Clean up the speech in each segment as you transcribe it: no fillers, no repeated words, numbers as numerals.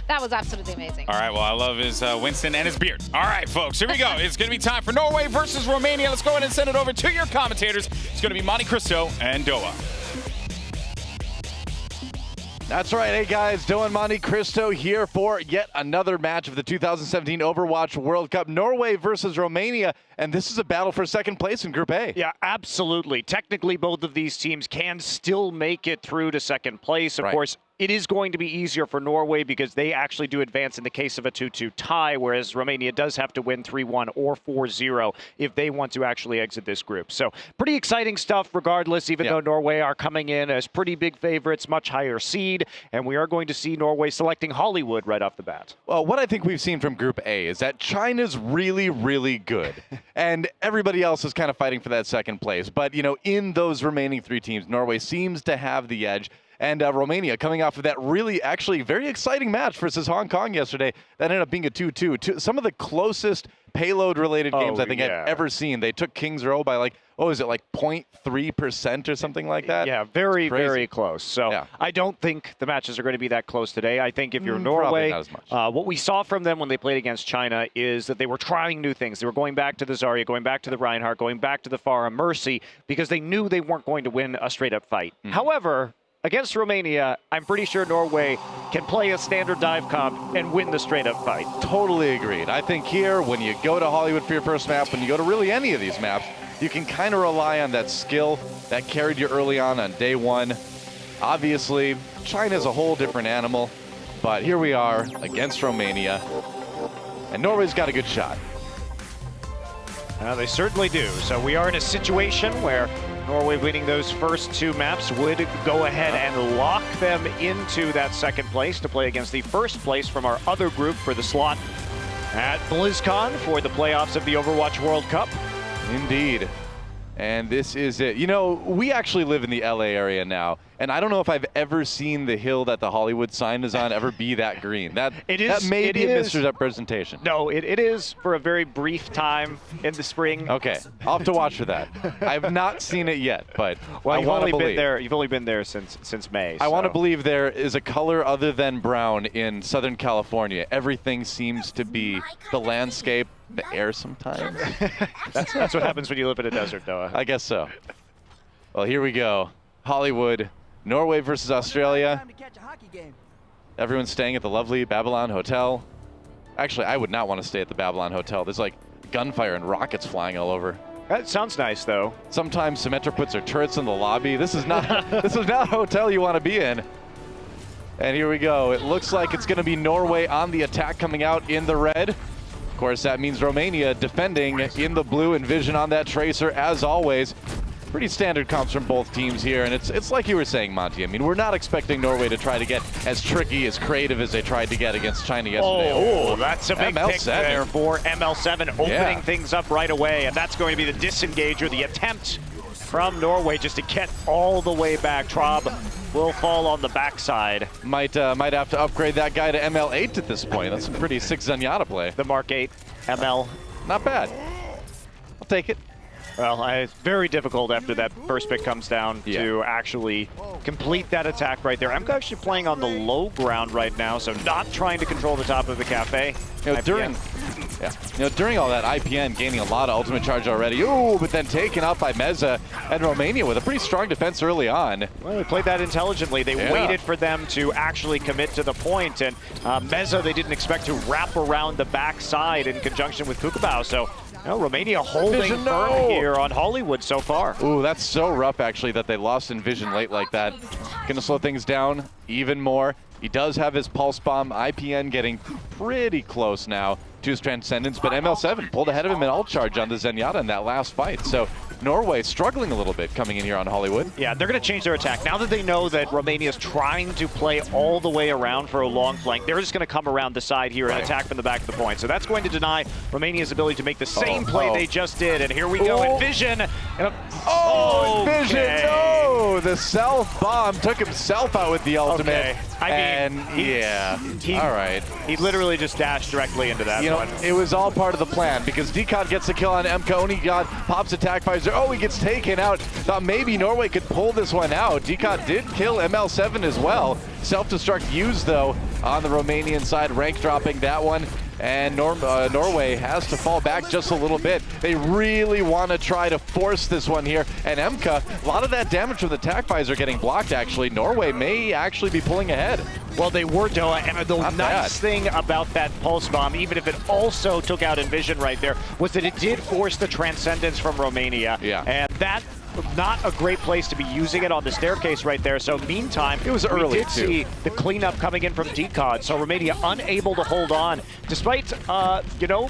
That was absolutely amazing. All right, well, I love his Winston and his beard. All right, folks, here we go. It's going to be time for Norway versus Romania. Let's go ahead and send it over to your commentators. It's going to be Monte Cristo and Doa. That's right. Hey, guys. Doa and Monte Cristo here for yet another match of the 2017 Overwatch World Cup. Norway versus Romania, and this is a battle for second place in Group A. Yeah, absolutely. Technically, both of these teams can still make it through to second place. Of course, it is going to be easier for Norway because they actually do advance in the case of a 2-2 tie, whereas Romania does have to win 3-1 or 4-0 if they want to actually exit this group. So pretty exciting stuff regardless, even though Norway are coming in as pretty big favorites, much higher seed, and we are going to see Norway selecting Hollywood right off the bat. Well, what I think we've seen from Group A is that China's really, really good, and everybody else is kind of fighting for that second place. But, you know, in those remaining three teams, Norway seems to have the edge. And Romania coming off of that really actually very exciting match versus Hong Kong yesterday. That ended up being a 2-2. Some of the closest payload-related games I think I've ever seen. They took Kings Row by like, what was it, like 0.3% or something like that? Yeah, very, very close. So I don't think the matches are going to be that close today. I think if you're Norway, not as much. What we saw from them when they played against China is that they were trying new things. They were going back to the Zarya, going back to the Reinhardt, going back to the Pharah Mercy because they knew they weren't going to win a straight-up fight. However, against Romania, I'm pretty sure Norway can play a standard dive comp and win the straight-up fight. Totally agreed. I think here, when you go to Hollywood for your first map, when you go to really any of these maps, you can kind of rely on that skill that carried you early on day one. Obviously, China's a whole different animal, but here we are against Romania, and Norway's got a good shot. They certainly do. So we are in a situation where Norway winning those first two maps would go ahead and lock them into that second place to play against the first place from our other group for the slot at BlizzCon for the playoffs of the Overwatch World Cup. Indeed. And this is it. You know, we actually live in the LA area now, and I don't know if I've ever seen the hill that the Hollywood sign is on ever be that green. That may be a misrepresentation. No, it is for a very brief time in the spring. Okay, I'll have to watch for that. I've not seen it yet, but I want to believe. You've only been there since May. I want to believe there is a color other than brown in Southern California. Everything seems to be the landscape, the air sometimes. That's what happens when you live in a desert, Noah. I guess so. Well, here we go. Hollywood, Norway versus Australia. Everyone's staying at the lovely Babylon Hotel. Actually, I would not want to stay at the Babylon Hotel. There's like gunfire and rockets flying all over. That sounds nice, though. Sometimes Symmetra puts her turrets in the lobby. This is not this is not a hotel you want to be in. And here we go. It looks like it's going to be Norway on the attack coming out in the red. Of course, that means Romania defending in the blue and Vision on that Tracer, as always. Pretty standard comps from both teams here, and it's like you were saying, Monty. I mean, we're not expecting Norway to try to get as tricky, as creative as they tried to get against China yesterday. Oh, that's a big pick there for ML7, opening things up right away, and that's going to be the disengage or the attempt from Norway just to get all the way back. Traub will fall on the backside. Might have to upgrade that guy to ML8 at this point. That's some pretty sick Zenyatta play. The Mark 8 ML. Not bad. I'll take it. Well, it's very difficult after that first pick comes down to actually complete that attack right there. I'm actually playing on the low ground right now, so not trying to control the top of the cafe. You know, during all that, IPN gaining a lot of ultimate charge already. Ooh, but then taken out by Meza and Romania with a pretty strong defense early on. Well, they played that intelligently. They waited for them to actually commit to the point, and Meza they didn't expect to wrap around the backside in conjunction with Kukabao. So Romania holding firm here on Hollywood so far. Ooh, that's so rough, actually, that they lost in Vision late like that. Gonna slow things down even more. He does have his Pulse Bomb. IPN getting pretty close now to his Transcendence, but ML7 pulled ahead of him in ult charge on the Zenyatta in that last fight. So Norway struggling a little bit coming in here on Hollywood. Yeah, they're going to change their attack. Now that they know that Romania is trying to play all the way around for a long flank, they're just going to come around the side here and attack from the back of the point. So that's going to deny Romania's ability to make the same play they just did. And here we go in Vision. Vision, no! The self-bomb took himself out with the ultimate. I mean, all right. He literally just dashed directly into that one. It was all part of the plan because Decod gets the kill on MK. Onigod pops attack fires. Oh, he gets taken out. Thought maybe Norway could pull this one out. Decod did kill ML7 as well. Self-destruct used, though, on the Romanian side. Rank dropping that one. And Norway has to fall back just a little bit. They really want to try to force this one here. And MK, a lot of that damage from the attack visor getting blocked, actually. Norway may actually be pulling ahead. Well, they were, Doa, and the nice thing about that pulse bomb, even if it also took out Envision right there, was that it did force the Transcendence from Romania. Yeah. And that, not a great place to be using it on the staircase right there. So meantime, it was early we did see the cleanup coming in from Decod. So Romania unable to hold on, despite, you know,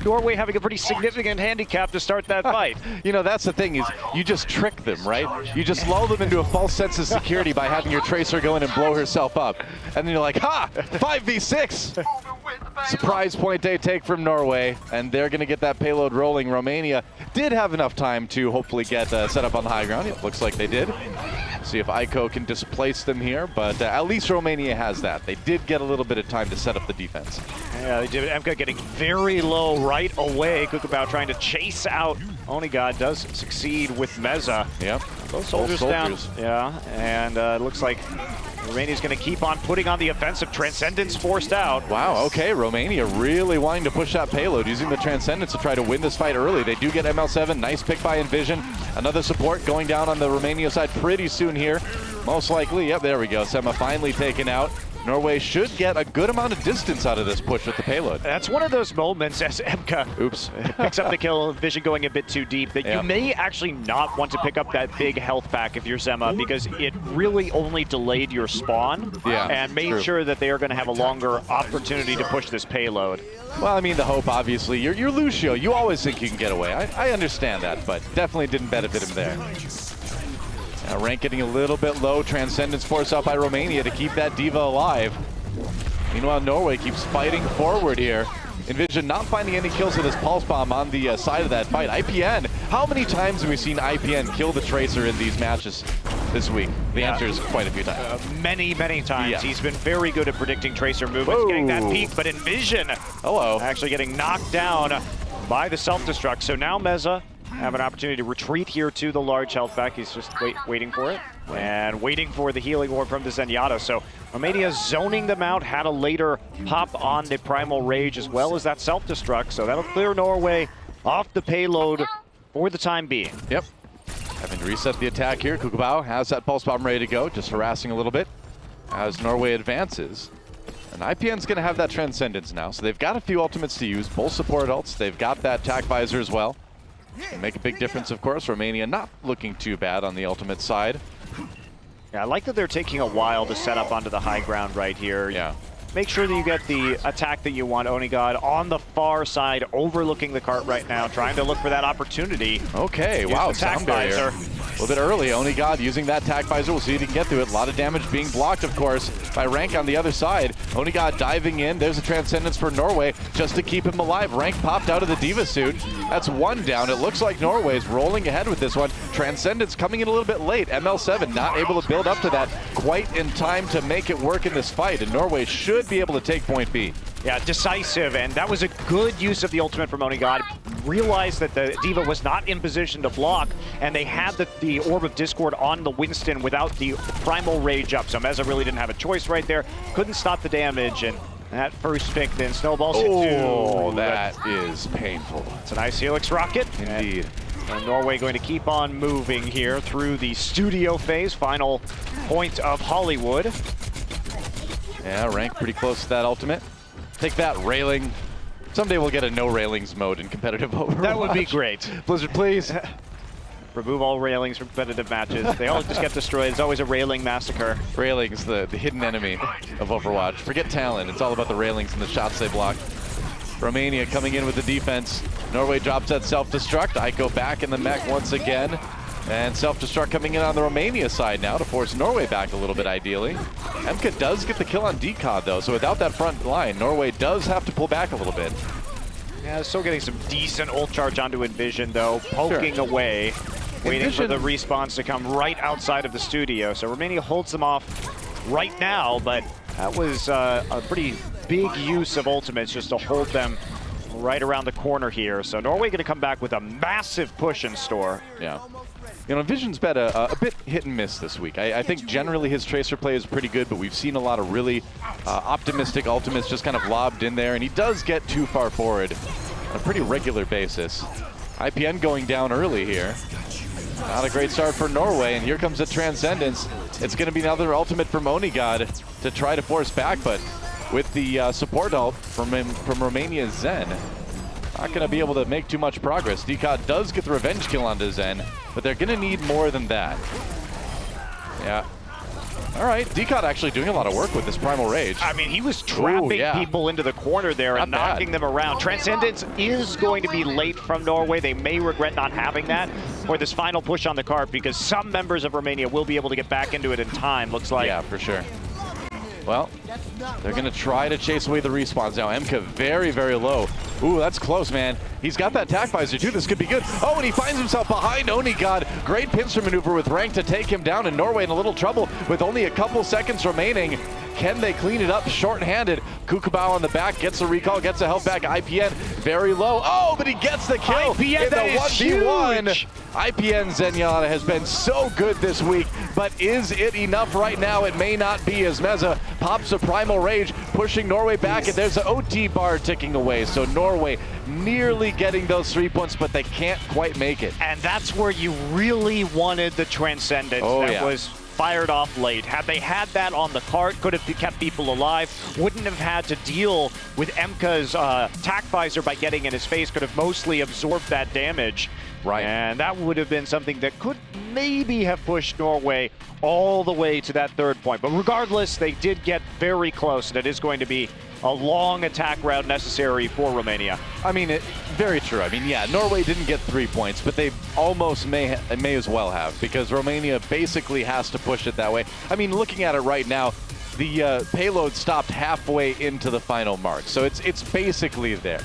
Norway having a pretty significant handicap to start that fight. You know, that's the thing, is you just trick them, right? You just lull them into a false sense of security by having your Tracer go in and blow herself up. And then you're like, ha! 5v6! Surprise point they take from Norway, and they're going to get that payload rolling. Romania did have enough time to hopefully get set up on the high ground. It looks like they did. See if Aiko can displace them here, but at least Romania has that. They did get a little bit of time to set up the defense. Yeah, they did. MK getting very low right away. Kukabao trying to chase out. Onigod does succeed with Meza. Yep. Both soldiers down. Yeah, and it looks like Romania's going to keep on putting on the offensive. Transcendence forced out. Wow, okay, Romania really wanting to push that payload, using the Transcendence to try to win this fight early. They do get ML7, nice pick by Envision. Another support going down on the Romania side pretty soon here. Most likely, yep, there we go. Sema finally taken out. Norway should get a good amount of distance out of this push with the payload. That's one of those moments as MK picks up the kill, Vision going a bit too deep, that you may actually not want to pick up that big health pack if you're Zema, because it really only delayed your spawn and made sure that they are going to have a longer opportunity to push this payload. Well, I mean, the hope, obviously. You're Lucio. You always think you can get away. I understand that, but definitely didn't benefit him there. Now, rank getting a little bit low. Transcendence forced out by Romania to keep that Diva alive. Meanwhile, Norway keeps fighting forward here. Envision not finding any kills with his pulse bomb on the side of that fight. IPN, how many times have we seen IPN kill the Tracer in these matches this week? The answer is quite a few times. Many times. Yeah. He's been very good at predicting Tracer movements, getting that peak, but Envision actually getting knocked down by the self-destruct. So now Meza have an opportunity to retreat here to the large health pack. He's just waiting for it and waiting for the healing orb from the Zenyatta. So Romania zoning them out, had a later pop on the Primal Rage as well as that self-destruct. So that'll clear Norway off the payload for the time being. Yep. Having to reset the attack here. Kukabao has that pulse bomb ready to go, just harassing a little bit as Norway advances. And IPN's going to have that Transcendence now, so they've got a few ultimates to use, both support ults. They've got that attack visor as well. Can make a big difference, of course. Romania not looking too bad on the ultimate side. Yeah, I like that they're taking a while to set up onto the high ground right here. Yeah. Make sure that you get the attack that you want, Onigod, on the far side, overlooking the cart right now, trying to look for that opportunity. Okay, wow, sound barrier. A little bit early, Onigod using that attack visor. We'll see if he can get through it. A lot of damage being blocked, of course, by Rank on the other side. Onigod diving in. There's a Transcendence for Norway just to keep him alive. Rank popped out of the Diva suit. That's one down. It looks like Norway's rolling ahead with this one. Transcendence coming in a little bit late. ML7 not able to build up to that quite in time to make it work in this fight, and Norway should be able to take point B. Yeah, decisive, and that was a good use of the ultimate from Onigod. Realized that the Diva was not in position to block, and they had the Orb of Discord on the Winston without the Primal Rage up. So Meza really didn't have a choice right there. Couldn't stop the damage, and that first pick then snowballs into... Oh, that is painful. It's a nice Helix rocket. Indeed. And Norway going to keep on moving here through the studio phase, final point of Hollywood. Yeah, Rank pretty close to that ultimate. Take that, railing. Someday we'll get a no railings mode in competitive Overwatch. That would be great. Blizzard, please. Remove all railings from competitive matches. They all just get destroyed. It's always a railing massacre. Railings, the hidden enemy of Overwatch. Forget talent. It's all about the railings and the shots they block. Romania coming in with the defense. Norway drops that self-destruct. Aiko back in the mech once again. And self-destruct coming in on the Romania side now to force Norway back a little bit, ideally. MK does get the kill on Decod, though, so without that front line, Norway does have to pull back a little bit. Yeah, still getting some decent ult charge onto Envision, though, poking away, waiting for the respawns to come right outside of the studio. So Romania holds them off right now, but that was a pretty big use of ultimates just to hold them right around the corner here. So Norway going to come back with a massive push in store. Yeah. You know, Vision's been a bit hit and miss this week. I think generally his Tracer play is pretty good, but we've seen a lot of really optimistic ultimates just kind of lobbed in there, and he does get too far forward on a pretty regular basis. IPN going down early here. Not a great start for Norway, and here comes a Transcendence. It's going to be another ultimate from Onigod to try to force back, but with the support ult from Romania's Zen, not going to be able to make too much progress. DCOD does get the revenge kill onto Zen, but they're going to need more than that. Yeah. All right, DCOD actually doing a lot of work with this Primal Rage. I mean, he was trapping people into the corner there and knocking them around. Transcendence is going to be late from Norway. They may regret not having that for this final push on the cart, because some members of Romania will be able to get back into it in time, looks like. Yeah, for sure. Well, they're going to try to chase away the respawns now. MK very, very low. Ooh, that's close, man. He's got that tac visor, too. This could be good. Oh, and he finds himself behind Onigod. Great pincer maneuver with Rank to take him down, and Norway in a little trouble with only a couple seconds remaining. Can they clean it up short-handed? Kukabao on the back, gets a recall, gets a health back. IPN very low. Oh, but he gets the kill IPN, in the 1v1. Huge. IPN Zenyatta has been so good this week, but is it enough right now? It may not be, as Meza pops a Primal Rage, pushing Norway back, and there's an OT bar ticking away. So Norway nearly getting those 3 points, but they can't quite make it. And that's where you really wanted the Transcendence that was fired off late. Had they had that on the cart, could have kept people alive, wouldn't have had to deal with Emka's tac visor by getting in his face, could have mostly absorbed that damage. Right. And that would have been something that could maybe have pushed Norway all the way to that third point. But regardless, they did get very close, and it is going to be a long attack round necessary for Romania. I mean, very true. I mean, yeah, Norway didn't get 3 points, but they almost may as well have, because Romania basically has to push it that way. I mean, looking at it right now, the payload stopped halfway into the final mark, so it's basically there.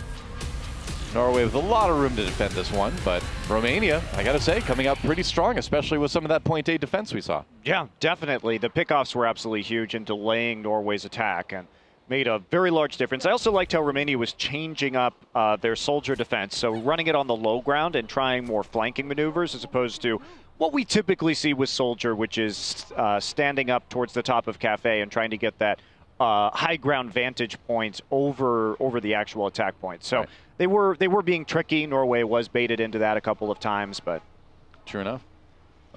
Norway with a lot of room to defend this one, but Romania, I gotta say, coming out pretty strong, especially with some of that point A defense we saw. Yeah, definitely. The pickoffs were absolutely huge in delaying Norway's attack and made a very large difference. I also liked how Romania was changing up their soldier defense, so running it on the low ground and trying more flanking maneuvers as opposed to what we typically see with soldier, which is standing up towards the top of Cafe and trying to get that high ground vantage points over the actual attack point. So they were being tricky. Norway was baited into that a couple of times, but true enough.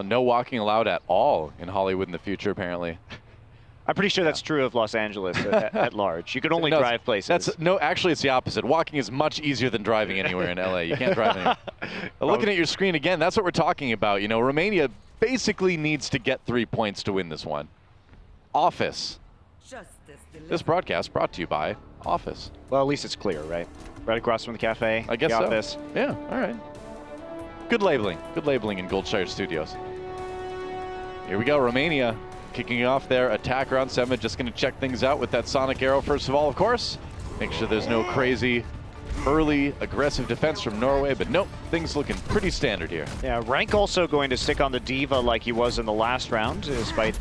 No walking allowed at all in Hollywood in the future, apparently. I'm pretty sure that's true of Los Angeles at large. You can only drive places. Actually, it's the opposite. Walking is much easier than driving anywhere in LA. You can't drive anywhere. Looking at your screen again, that's what we're talking about. You know, Romania basically needs to get 3 points to win this one. Office. This broadcast brought to you by Office. Well, at least it's clear, right? Right across from the cafe. I guess the so. Office. Yeah, all right. Good labeling. Good labeling in Goldshire Studios. Here we go, Romania kicking off their attack round 7. Just going to check things out with that Sonic Arrow first of all, of course. Make sure there's no crazy early aggressive defense from Norway, but nope, things looking pretty standard here. Yeah, Rank also going to stick on the Diva like he was in the last round, despite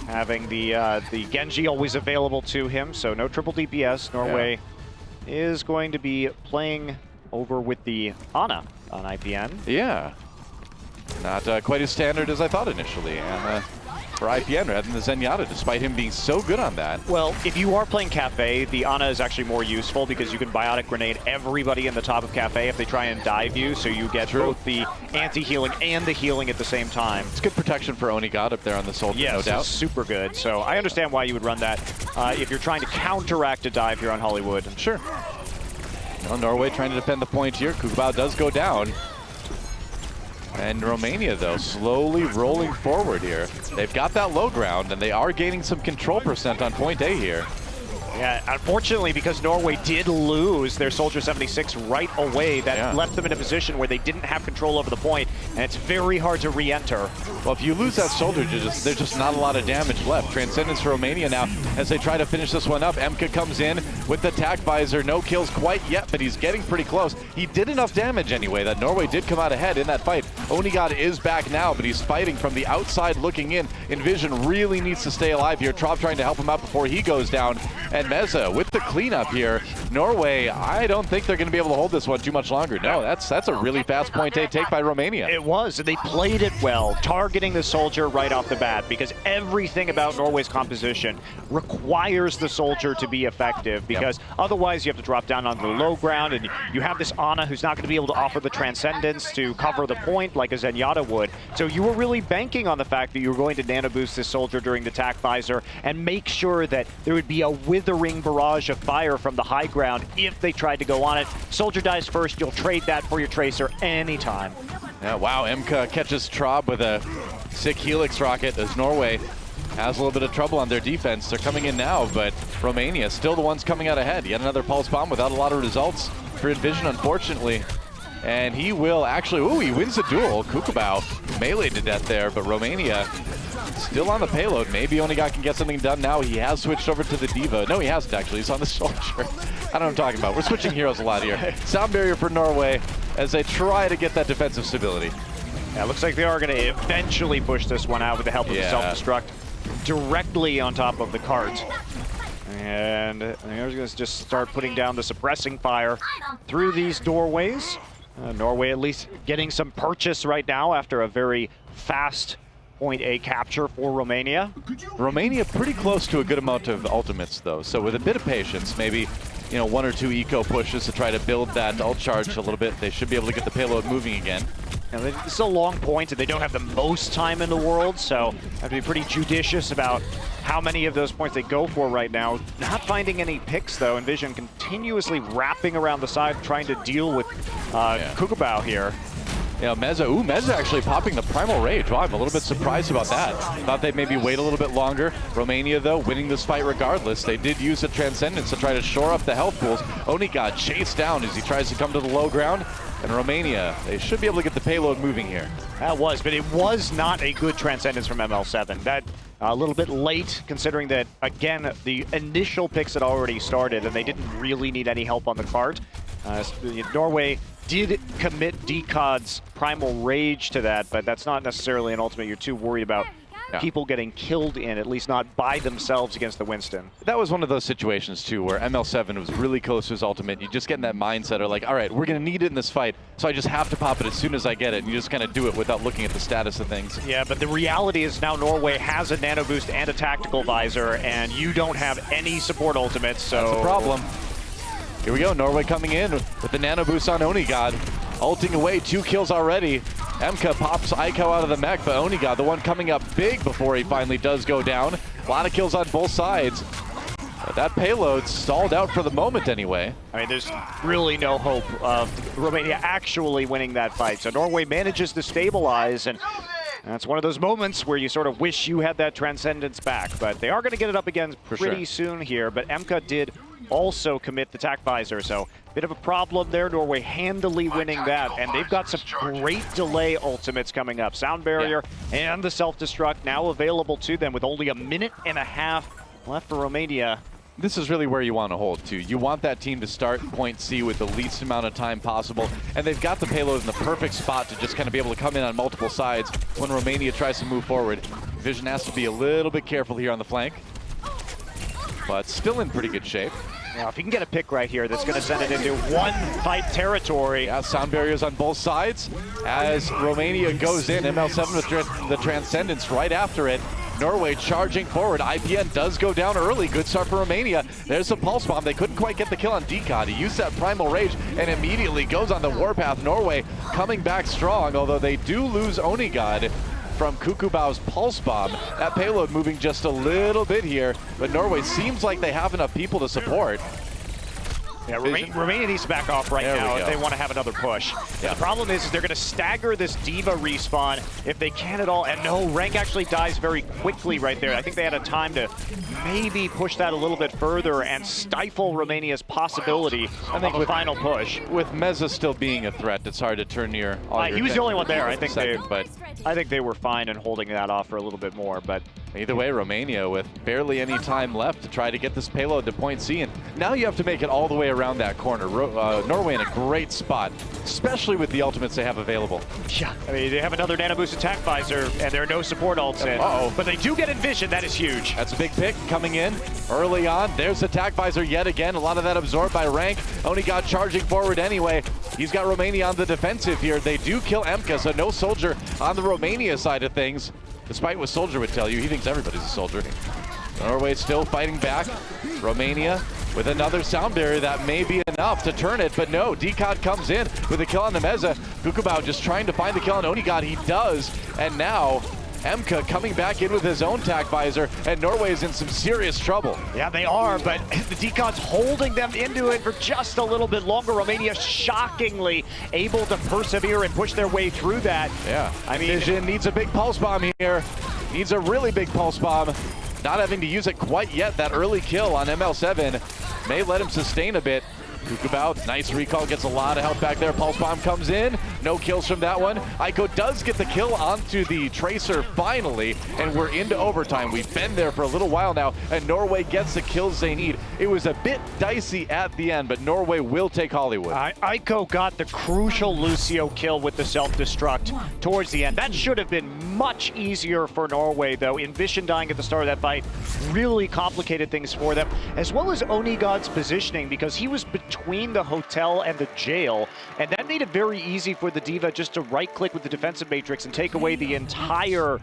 having the Genji always available to him, so no triple DPS. Norway is going to be playing over with the Ana on IPN. Yeah, not quite as standard as I thought initially, and for IPN rather than the Zenyatta, despite him being so good on that. Well, if you are playing Cafe, the Ana is actually more useful because you can biotic grenade everybody in the top of Cafe if they try and dive you, so you get both the anti-healing and the healing at the same time. It's good protection for Onigod up there on the soldier, no doubt. It's super good. So I understand why you would run that if you're trying to counteract a dive here on Hollywood. Sure. Well, Norway trying to defend the point here. Kukabao does go down. And Romania, though, slowly rolling forward here. They've got that low ground, and they are gaining some control percent on point A here. Yeah, unfortunately, because Norway did lose their Soldier 76 right away, that left them in a position where they didn't have control over the point, and it's very hard to re-enter. Well, if you lose that soldier, there's just not a lot of damage left. Transcendence for Romania now as they try to finish this one up. Emka comes in with the tac visor. No kills quite yet, but he's getting pretty close. He did enough damage anyway that Norway did come out ahead in that fight. Onigod is back now, but he's fighting from the outside looking in. Envision really needs to stay alive here. Trop trying to help him out before he goes down. And Meza with the cleanup here. Norway, I don't think they're going to be able to hold this one too much longer. No, that's a really fast point A take by Romania. was, and they played it well, targeting the soldier right off the bat, because everything about Norway's composition requires the soldier to be effective, because otherwise you have to drop down on the low ground, and you have this Ana who's not going to be able to offer the Transcendence to cover the point like a Zenyatta would. So you were really banking on the fact that you were going to nano boost this soldier during the attack visor and make sure that there would be a withering barrage of fire from the high ground if they tried to go on it. Soldier dies first, you'll trade that for your Tracer anytime. Yeah, wow, MK catches Traub with a sick Helix rocket as Norway has a little bit of trouble on their defense. They're coming in now, but Romania still the ones coming out ahead. Yet another pulse bomb without a lot of results for Envision, unfortunately. And he will actually, ooh, he wins the duel. Kukubao meleeed to death there, but Romania still on the payload. Maybe Onigod can get something done now. He has switched over to the Diva. No, he hasn't actually. He's on the soldier. I don't know what I'm talking about. We're switching heroes a lot here. Sound barrier for Norway as they try to get that defensive stability. Yeah, it looks like they are going to eventually push this one out with the help of the self-destruct directly on top of the cart. And they're going to just start putting down the suppressing fire through these doorways. Norway at least getting some purchase right now after a very fast point A capture for Romania. Romania pretty close to a good amount of ultimates though, so with a bit of patience, maybe one or two eco pushes to try to build that ult charge a little bit, they should be able to get the payload moving again. And this is a long point, and they don't have the most time in the world, so have to be pretty judicious about how many of those points they go for right now. Not finding any picks, though. Envision continuously wrapping around the side, trying to deal with Kukubao here. Yeah, Meza actually popping the Primal Rage. Wow, I'm a little bit surprised about that. Thought they'd maybe wait a little bit longer. Romania, though, winning this fight regardless. They did use the Transcendence to try to shore up the health pools. Onigod chased down as he tries to come to the low ground. And Romania, they should be able to get the payload moving here. That was, but it was not a good Transcendence from ML7. That a little bit late, considering that, again, the initial picks had already started, and they didn't really need any help on the cart. Norway did commit Decod's Primal Rage to that, but that's not necessarily an ultimate you're too worried about people getting killed in, at least not by themselves against the Winston. That was one of those situations, too, where ML7 was really close to his ultimate. You just get in that mindset of like, all right, we're going to need it in this fight, so I just have to pop it as soon as I get it, and you just kind of do it without looking at the status of things. Yeah, but the reality is now Norway has a nano boost and a tactical visor, and you don't have any support ultimates, so... That's the problem. Here we go, Norway coming in with the nano boost on Onigod. Ulting away, 2 kills already. MK pops Aiko out of the mech, but Onigod, the one coming up big before he finally does go down. A lot of kills on both sides. But that payload stalled out for the moment anyway. I mean, there's really no hope of Romania actually winning that fight. So Norway manages to stabilize, and that's one of those moments where you sort of wish you had that Transcendence back. But they are going to get it up again pretty soon here. But MK did also commit the attack visor, so bit of a problem there. Norway handily winning that, and they've got some great delay ultimates coming up. Sound barrier and the self-destruct now available to them with only 1.5 minutes left for Romania. This is really where you want to hold to. You want that team to start point C with the least amount of time possible, and they've got the payload in the perfect spot to just kind of be able to come in on multiple sides when Romania tries to move forward. Vision has to be a little bit careful here on the flank, but still in pretty good shape. Now, if you can get a pick right here, that's going to send it into one-fight territory. Yeah, sound barriers on both sides. As Romania goes in, ML7 with the Transcendence right after it. Norway charging forward. IPN does go down early. Good start for Romania. There's the Pulse Bomb. They couldn't quite get the kill on Decod. He used that Primal Rage and immediately goes on the warpath. Norway coming back strong, although they do lose Onigod from Kukubao's Pulse Bomb. That payload moving just a little bit here, but Norway seems like they have enough people to support. Yeah, Romania needs to back off right now if they want to have another push. Yeah. The problem is they're going to stagger this Diva respawn if they can at all. And no, Rank actually dies very quickly right there. I think they had a time to maybe push that a little bit further and stifle Romania's possibility of a final push. With Meza still being a threat, it's hard to turn he was the only one there. I think they were fine in holding that off for a little bit more. But Either way, Romania with barely any time left to try to get this payload to point C. And now you have to make it all the way around that corner. Norway in a great spot, especially with the ultimates they have available. Yeah, I mean, they have another nano boost attack visor, and there are no support ults in. Uh-oh. But they do get Envision. That is huge. That's a big pick coming in early on. There's attack visor yet again. A lot of that absorbed by Rank. Only got charging forward anyway. He's got Romania on the defensive here. They do kill Emka, so no soldier on the Romania side of things. Despite what Soldier would tell you, he thinks everybody's a soldier. Norway still fighting back. Romania with another sound barrier that may be enough to turn it, but no, Decod comes in with a kill on the Meza. Kukabao just trying to find the kill on Onigod. He does, and now Emka coming back in with his own tac visor, and Norway is in some serious trouble. Yeah, they are, but the Decod's holding them into it for just a little bit longer. Romania shockingly able to persevere and push their way through that. Yeah, I mean, Vision needs a big pulse bomb here. Needs a really big pulse bomb. Not having to use it quite yet. That early kill on ML7 may let him sustain a bit. Kukabao, nice recall, gets a lot of health back there. Pulse bomb comes in, no kills from that one. Aiko does get the kill onto the Tracer finally, and we're into overtime. We've been there for a little while now, and Norway gets the kills they need. It was a bit dicey at the end, but Norway will take Hollywood. Aiko got the crucial Lucio kill with the self-destruct towards the end. That should have been much easier for Norway, though. Envision dying at the start of that fight really complicated things for them, as well as Onigod's positioning, because he was between the hotel and the jail, and that made it very easy for the D.Va just to right-click with the defensive matrix and take away the entire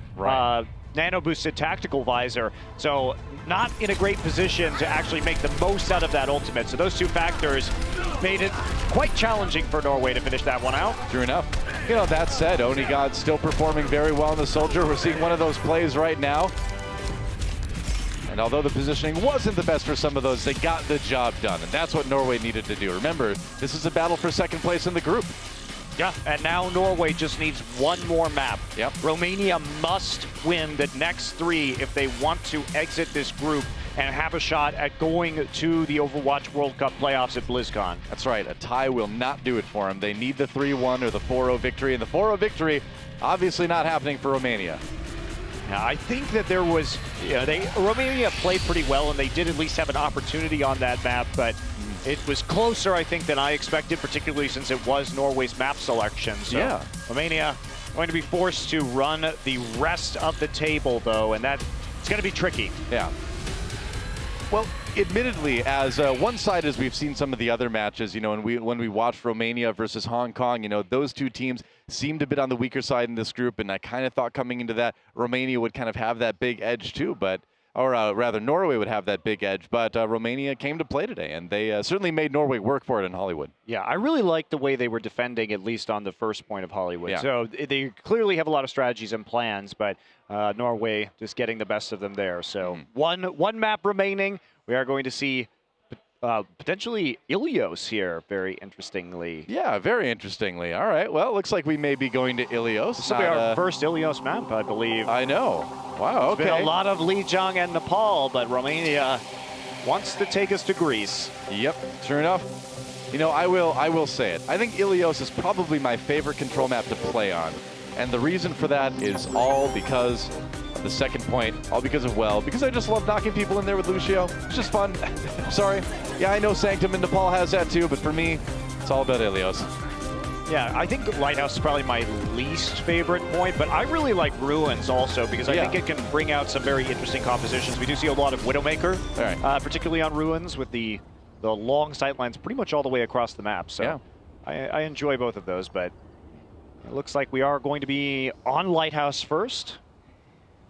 nano-boosted tactical visor. So not in a great position to actually make the most out of that ultimate. So those two factors made it quite challenging for Norway to finish that one out. True enough. You know, that said, Onigod's still performing very well in the Soldier. We're seeing one of those plays right now. And although the positioning wasn't the best for some of those, they got the job done. And that's what Norway needed to do. Remember, this is a battle for second place in the group. Yeah, and now Norway just needs one more map. Yep. Romania must win the next 3 if they want to exit this group and have a shot at going to the Overwatch World Cup playoffs at BlizzCon. That's right. A tie will not do it for them. They need the 3-1 or the 4-0 victory. And the 4-0 victory, obviously not happening for Romania. Now, I think that there was, Romania played pretty well, and they did at least have an opportunity on that map, but it was closer, I think, than I expected, particularly since it was Norway's map selection. So yeah. Romania going to be forced to run the rest of the table, though, and it's going to be tricky. Yeah. Well, admittedly, as one-sided as we've seen some of the other matches, you know, when we watched Romania versus Hong Kong, you know, those two teams seemed a bit on the weaker side in this group, and I kind of thought coming into that, Romania would kind of have that big edge too, or rather Norway would have that big edge, but Romania came to play today, and they certainly made Norway work for it in Hollywood. Yeah, I really liked the way they were defending, at least on the first point of Hollywood. Yeah. So they clearly have a lot of strategies and plans, but Norway just getting the best of them there. So one map remaining. We are going to see potentially Ilios here, very interestingly. Yeah, very interestingly. All right, well, looks like we may be going to Ilios. This will be our first Ilios map, I believe. I know. Wow, okay. It's been a lot of Lijiang and Nepal, but Romania wants to take us to Greece. Yep, sure enough. You know, I will say it. I think Ilios is probably my favorite control map to play on. And the reason for that is all because of the second point, all because of because I just love knocking people in there with Lucio. It's just fun. Sorry. Yeah, I know Sanctum in Nepal has that too, but for me, it's all about Ilios. Yeah, I think Lighthouse is probably my least favorite point, but I really like Ruins also because I think it can bring out some very interesting compositions. We do see a lot of Widowmaker, particularly on Ruins with the long sightlines pretty much all the way across the map. So I enjoy both of those, but it looks like we are going to be on Lighthouse first.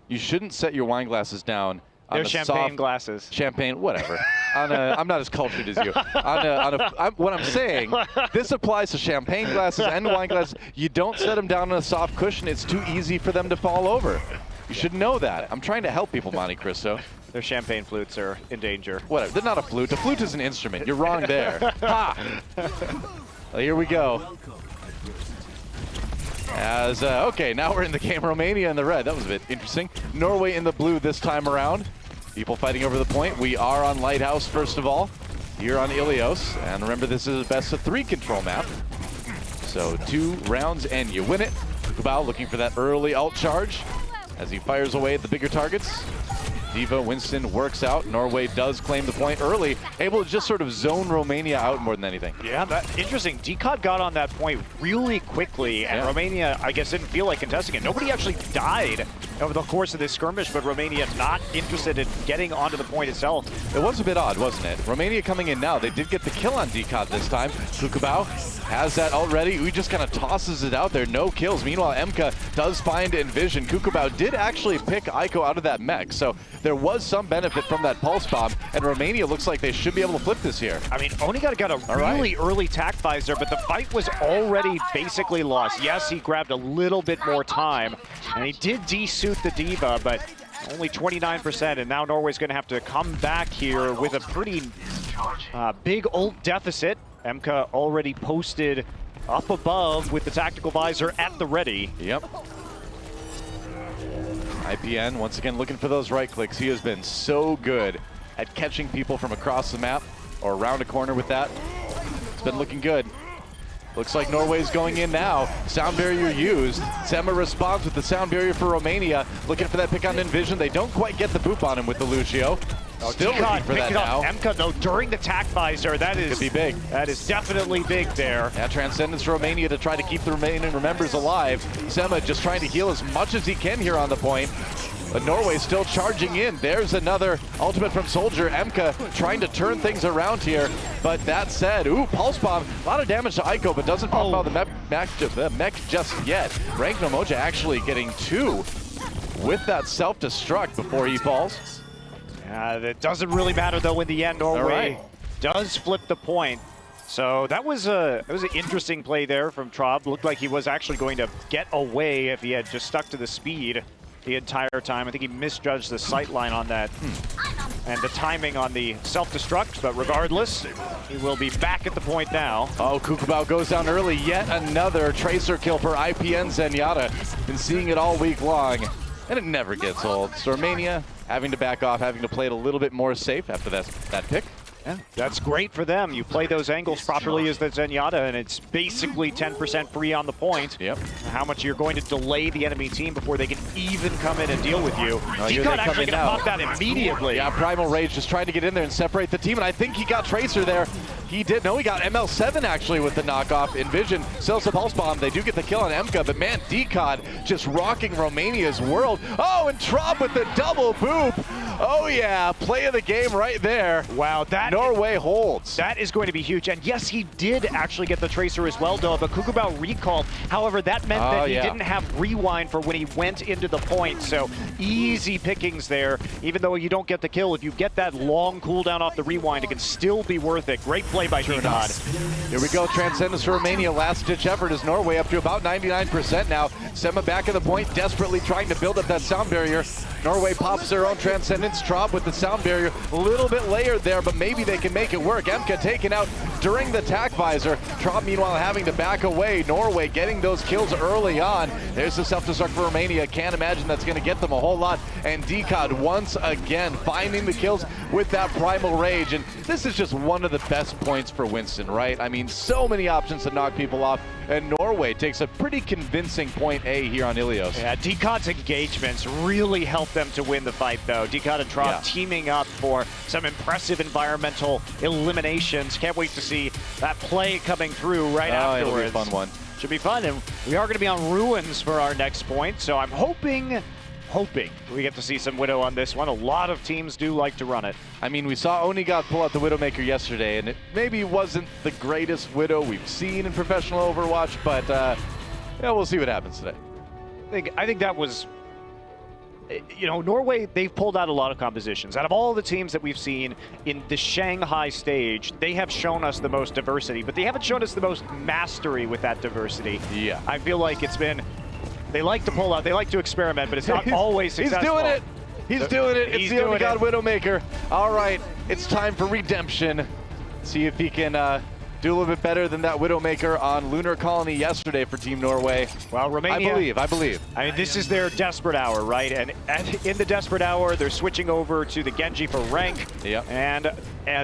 You shouldn't set your wine glasses down on They're champagne glasses. Champagne, whatever. I'm not as cultured as you. What I'm saying, this applies to champagne glasses and wine glasses. You don't set them down on a soft cushion. It's too easy for them to fall over. You should know that. I'm trying to help people, Monte Cristo. Their champagne flutes are in danger. Whatever. They're not a flute. A flute is an instrument. You're wrong there. Ha! Well, here we go. Okay, now we're in the game. Romania in the red. That was a bit interesting. Norway in the blue this time around. People fighting over the point. We are on Lighthouse, first of all, here on Ilios. And remember, this is a best-of-3 control map. So 2 rounds and you win it. Kukabao looking for that early ult charge. as he fires away at the bigger targets. D.Va, Winston works out. Norway does claim the point early, able to just sort of zone Romania out more than anything. Yeah, that's interesting. DCOD got on that point really quickly, and Romania, I guess, didn't feel like contesting it. Nobody actually died over the course of this skirmish, but Romania not interested in getting onto the point itself. It was a bit odd, wasn't it? Romania coming in now. They did get the kill on DCOD this time. Kukabao has that already. He just kind of tosses it out there. No kills. Meanwhile, Emka does find Envision. Kukabao did actually pick Aiko out of that mech, so there was some benefit from that pulse bomb, and Romania looks like they should be able to flip this here. I mean, Onigata got a really early tac visor, but the fight was already basically lost. Yes, he grabbed a little bit more time, and he did de-suit the D.Va, but only 29%, and now Norway's going to have to come back here with a pretty big ult deficit. Emka already posted up above with the tactical visor at the ready. Yep. IPN, once again, looking for those right clicks. He has been so good at catching people from across the map or around a corner with that. It's been looking good. Looks like Norway's going in now. Sound barrier used. Sema responds with the sound barrier for Romania. Looking for that pick on Envision. They don't quite get the boop on him with the Lucio. Still looking for that now. Emka, though, during the tac visor, that is... Could be big. That is definitely big there. Yeah, Transcendence for Romania to try to keep the remaining Remembers alive. Sema just trying to heal as much as he can here on the point. But Norway still charging in. There's another ultimate from Soldier. Emka trying to turn things around here. But that said, ooh, Pulse Bomb. A lot of damage to Aiko, but doesn't pop out the mech just yet. Rank Nomoja actually getting 2 with that self-destruct before he falls. That doesn't really matter, though, in the end. Norway does flip the point. So that was an interesting play there from Traub. Looked like he was actually going to get away if he had just stuck to the speed the entire time. I think he misjudged the sight line on that and the timing on the self-destruct, but regardless, he will be back at the point now. Oh, Kukabao goes down early. Yet another Tracer kill for IPN Zenyatta. Been seeing it all week long, and it never gets old. So Romania having to back off, having to play it a little bit more safe after that pick. Yeah, that's great for them. You play those angles properly as the Zenyatta, and it's basically 10% free on the point. Yep. How much you're going to delay the enemy team before they can even come in and deal with you. DCOD actually going to pop that immediately. Yeah, Primal Rage just trying to get in there and separate the team, and I think he got Tracer there. He did. No, he got ML7 actually with the knockoff. Envision sells the Pulse Bomb. They do get the kill on Emka, but man, DCOD just rocking Romania's world. Oh, and Traub with the double boop. Oh yeah, play of the game right there. Wow, that Norway holds. That is going to be huge. And yes, he did actually get the Tracer as well, though, but Kukabao recalled. However, that meant that he didn't have rewind for when he went into the point. So easy pickings there. Even though you don't get the kill, if you get that long cooldown off the rewind, it can still be worth it. Great play by DCOD. Here we go, Transcendence for Romania. Last ditch effort as Norway up to about 99% now. Sema back at the point, desperately trying to build up that sound barrier. Norway pops their own Transcendence. Traub with the sound barrier. A little bit layered there, but maybe they can make it work. Emka taken out during the tac visor. Traub, meanwhile, having to back away. Norway getting those kills early on. There's the self-destruct for Romania. Can't imagine that's going to get them a whole lot. And DCOD once again finding the kills with that Primal Rage. And this is just one of the best points for Winston, right? I mean, so many options to knock people off. And Norway takes a pretty convincing point A here on Ilios. Yeah, DCOD's engagements really helped them to win the fight, though. DCOD and Traub teaming up for some impressive environmental eliminations. Can't wait to see that play coming through right afterwards. It'll be a fun one. Should be fun, and we are going to be on Ruins for our next point, so I'm hoping we get to see some Widow on this one. A lot of teams do like to run it. I mean, we saw Onigata pull out the Widowmaker yesterday, and it maybe wasn't the greatest Widow we've seen in professional Overwatch, but yeah, we'll see what happens today. I think that was, you know, Norway, they've pulled out a lot of compositions. Out of all the teams that we've seen in the Shanghai stage, they have shown us the most diversity, but they haven't shown us the most mastery with that diversity. Yeah. I feel like it's been, they like to pull out, they like to experiment, but it's not always successful. He's doing it. He's doing it. It's the Onigata Widowmaker. All right, it's time for redemption. See if he can do a little bit better than that Widowmaker on Lunar Colony yesterday for Team Norway. Well, Romania, I believe. I mean, this is their desperate hour, right? And in the desperate hour, they're switching over to the Genji for rank. Yep. And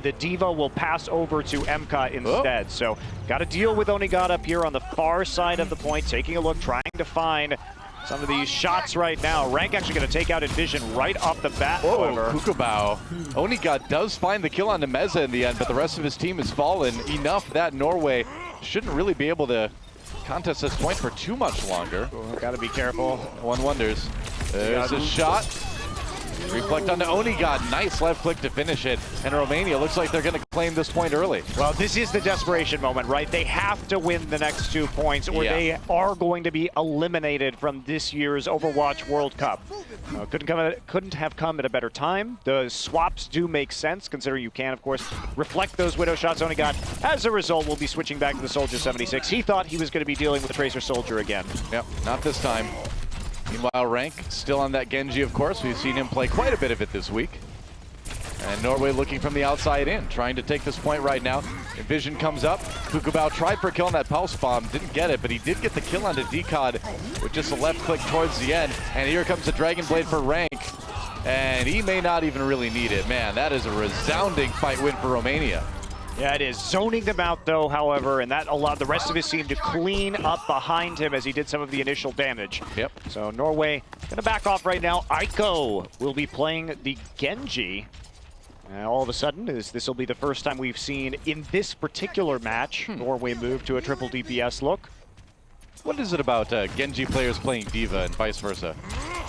the D.Va will pass over to Emka instead. So got to deal with Onigata up here on the far side of the point, taking a look, trying to find some of these shots right now. Rank actually going to take out Envision right off the bat, Whoa, however. Kukabao. Onigod does find the kill on Nemeza in the end, but the rest of his team has fallen enough that Norway shouldn't really be able to contest this point for too much longer. Got to be careful. One wonders. There's a shot. Reflect onto Onigod. Nice left click to finish it. And Romania looks like they're going to claim this point early. Well, this is the desperation moment, right? They have to win the next 2 points or they are going to be eliminated from this year's Overwatch World Cup. Couldn't have come at a better time. The swaps do make sense, considering you can, of course, reflect those Widow shots. Onigod, as a result, will be switching back to the Soldier 76. He thought he was going to be dealing with the Tracer Soldier again. Yep, not this time. Meanwhile, Rank still on that Genji, of course. We've seen him play quite a bit of it this week. And Norway looking from the outside in, trying to take this point right now. Envision comes up. Kukabao tried for a kill on that pulse bomb, didn't get it, but he did get the kill onto Decod with just a left click towards the end. And here comes the Dragon Blade for Rank. And he may not even really need it. Man, that is a resounding fight win for Romania. Yeah, it is. Zoning them out, though, however, and that allowed the rest of his team to clean up behind him as he did some of the initial damage. Yep. So Norway going to back off right now. Aiko will be playing the Genji. All of a sudden, this will be the first time we've seen in this particular match Norway move to a triple DPS look. What is it about Genji players playing Diva and vice versa?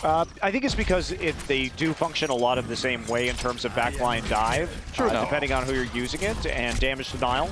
I think it's because they do function a lot of the same way in terms of backline dive, depending on who you're using it, and damage denial.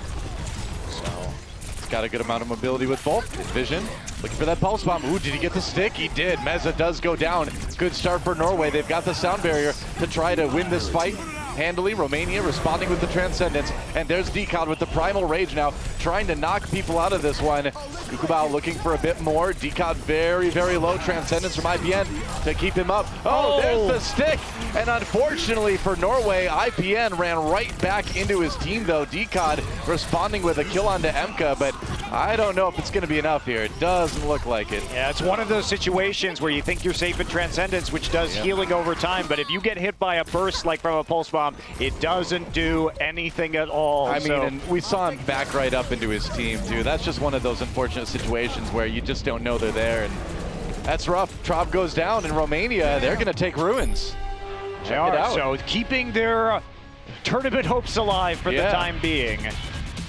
So it's got a good amount of mobility with both. Vision looking for that pulse bomb. Ooh, did he get the stick? He did. Meza does go down. Good start for Norway. They've got the sound barrier to try to win this fight handily. Romania responding with the Transcendence. And there's Decod with the Primal Rage now, trying to knock people out of this one. Kukabao looking for a bit more. Decod very, very low. Transcendence from IPN to keep him up. Oh, there's the stick. And unfortunately for Norway, IPN ran right back into his team, though. Decod responding with a kill onto Emka, but I don't know if it's going to be enough here. It doesn't look like it. Yeah, it's one of those situations where you think you're safe in Transcendence, which does healing over time, but if you get hit by a burst like from a pulse bomb, it doesn't do anything at all. I mean, and we saw him back right up into his team, too. That's just one of those unfortunate situations where you just don't know they're there, and that's rough. Traub goes down, and Romania, they're going to take Ruins. They are, so keeping their tournament hopes alive for the time being.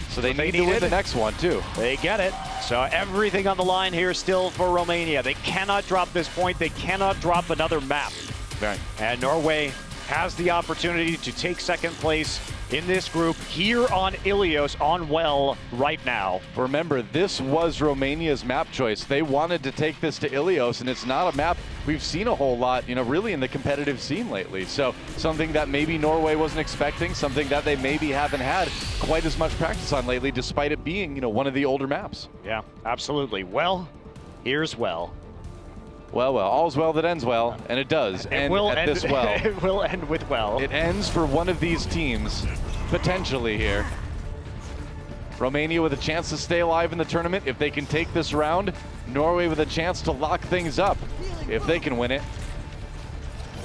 So they need to win the next one, too. They get it. So everything on the line here still for Romania. They cannot drop this point. They cannot drop another map. Right. And Norway has the opportunity to take second place in this group here on Ilios on Well right now. Remember, this was Romania's map choice. They wanted to take this to Ilios, and it's not a map we've seen a whole lot, really in the competitive scene lately. So something that maybe Norway wasn't expecting, something that they maybe haven't had quite as much practice on lately, despite it being, one of the older maps. Yeah, absolutely. Well, here's Well. Well, all's well that ends well, and it does end at this well. It will end with Well. It ends for one of these teams, potentially here. Romania with a chance to stay alive in the tournament if they can take this round. Norway with a chance to lock things up if they can win it.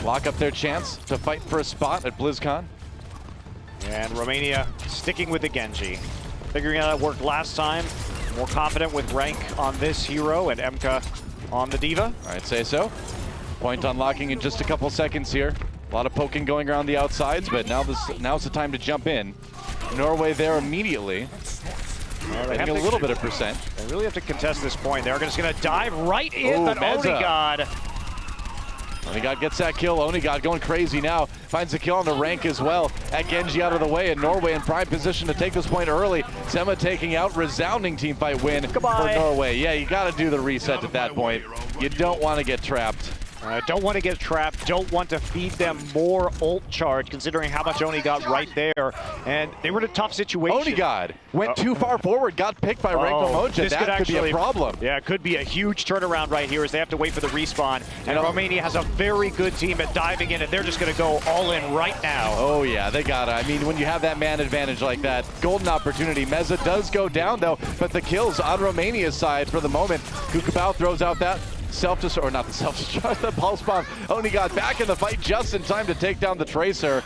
Lock up their chance to fight for a spot at BlizzCon. And Romania sticking with the Genji. Figuring out how it worked last time. More confident with Rank on this hero and Emka on the Diva. I'd say so. Point unlocking in just a couple seconds here. A lot of poking going around the outsides, but now's the time to jump in. Norway there immediately. Getting a little bit of percent. They really have to contest this point. They're just going to dive right in, but Onigod. Onigod gets that kill. Onigod going crazy now. Finds a kill on the Rank as well. At Genji out of the way, and Norway in prime position to take this point early. Zema taking out. Resounding team fight win for Norway. Yeah, you got to do the reset at that point. You don't want to get trapped. Don't want to get trapped, don't want to feed them more ult charge, considering how much Onigod right there. And they were in a tough situation. Onigod went too far forward, got picked by Rank Momoja. That could be a problem. Yeah, it could be a huge turnaround right here as they have to wait for the respawn. And Romania has a very good team at diving in, and they're just going to go all in right now. Oh, yeah, they got it. I mean, when you have that man advantage like that, golden opportunity. Meza does go down, though, but the kills on Romania's side for the moment. Kukabao throws out that self-destruct, or not the self-destruct, the pulse bomb. Onigod back in the fight just in time to take down the Tracer.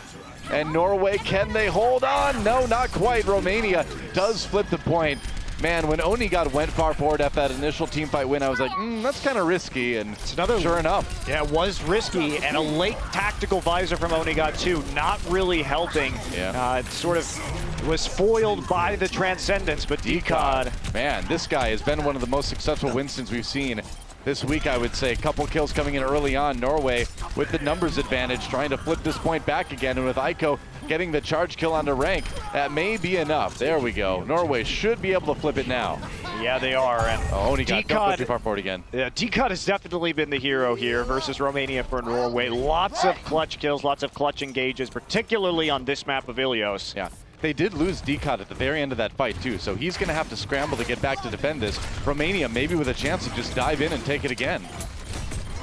And Norway, can they hold on? No, not quite. Romania does flip the point. man, when Onigod went far forward after that initial team fight win, I was like, that's kind of risky, and sure enough. Yeah, it was risky, and a late tactical visor from Onigod too, not really helping. Yeah. It sort of was foiled by the Transcendence, but Decod. Man, this guy has been one of the most successful Winstons we've seen this week, I would say. A couple kills coming in early on. Norway with the numbers advantage, trying to flip this point back again, and with Aiko getting the charge kill onto Rank, that may be enough. There we go. Norway should be able to flip it now. Yeah, they are. And Onigod, don't go too far forward again. Yeah, Decod has definitely been the hero here versus Romania for Norway. Lots of clutch kills, lots of clutch engages, particularly on this map of Ilios. Yeah. They did lose Decod at the very end of that fight too, so he's going to have to scramble to get back to defend this. Romania maybe with a chance to just dive in and take it again.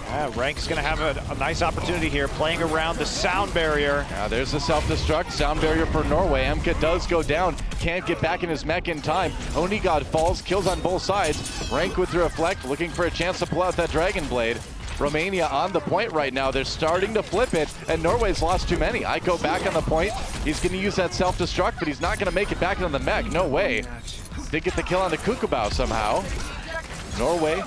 Yeah, Rank's going to have a nice opportunity here, playing around the sound barrier. Yeah, there's the self-destruct. Sound barrier for Norway. Emka does go down. Can't get back in his mech in time. Onigod falls, kills on both sides. Rank with the reflect, looking for a chance to pull out that Dragon Blade. Romania on the point right now. They're starting to flip it, and Norway's lost too many. Aiko back on the point. He's going to use that self-destruct, but he's not going to make it back on the mech. No way. Did get the kill on the Kukubao somehow. Norway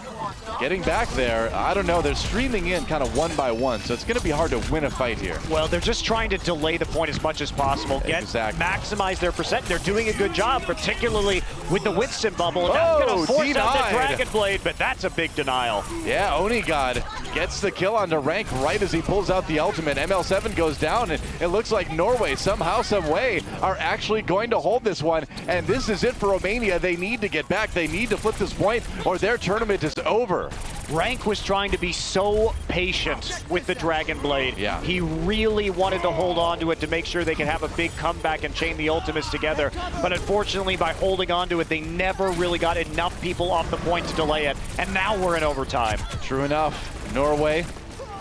getting back there. I don't know. They're streaming in kind of one by one, so it's going to be hard to win a fight here. Well, they're just trying to delay the point as much as possible. Maximize their percent. They're doing a good job, particularly with the Winston bubble. And that's going to force out the Dragon Blade, but that's a big denial. Yeah, Onigod gets the kill onto Rank right as he pulls out the ultimate. ML7 goes down, and it looks like Norway, somehow, some way, are actually going to hold this one. And this is it for Romania. They need to get back. They need to flip this point, or their tournament is over. Rank was trying to be so patient with the Dragon Blade. Yeah. He really wanted to hold on to it to make sure they could have a big comeback and chain the ultimates together. But unfortunately, by holding on to it, they never really got enough people off the point to delay it. And now we're in overtime. True enough. Norway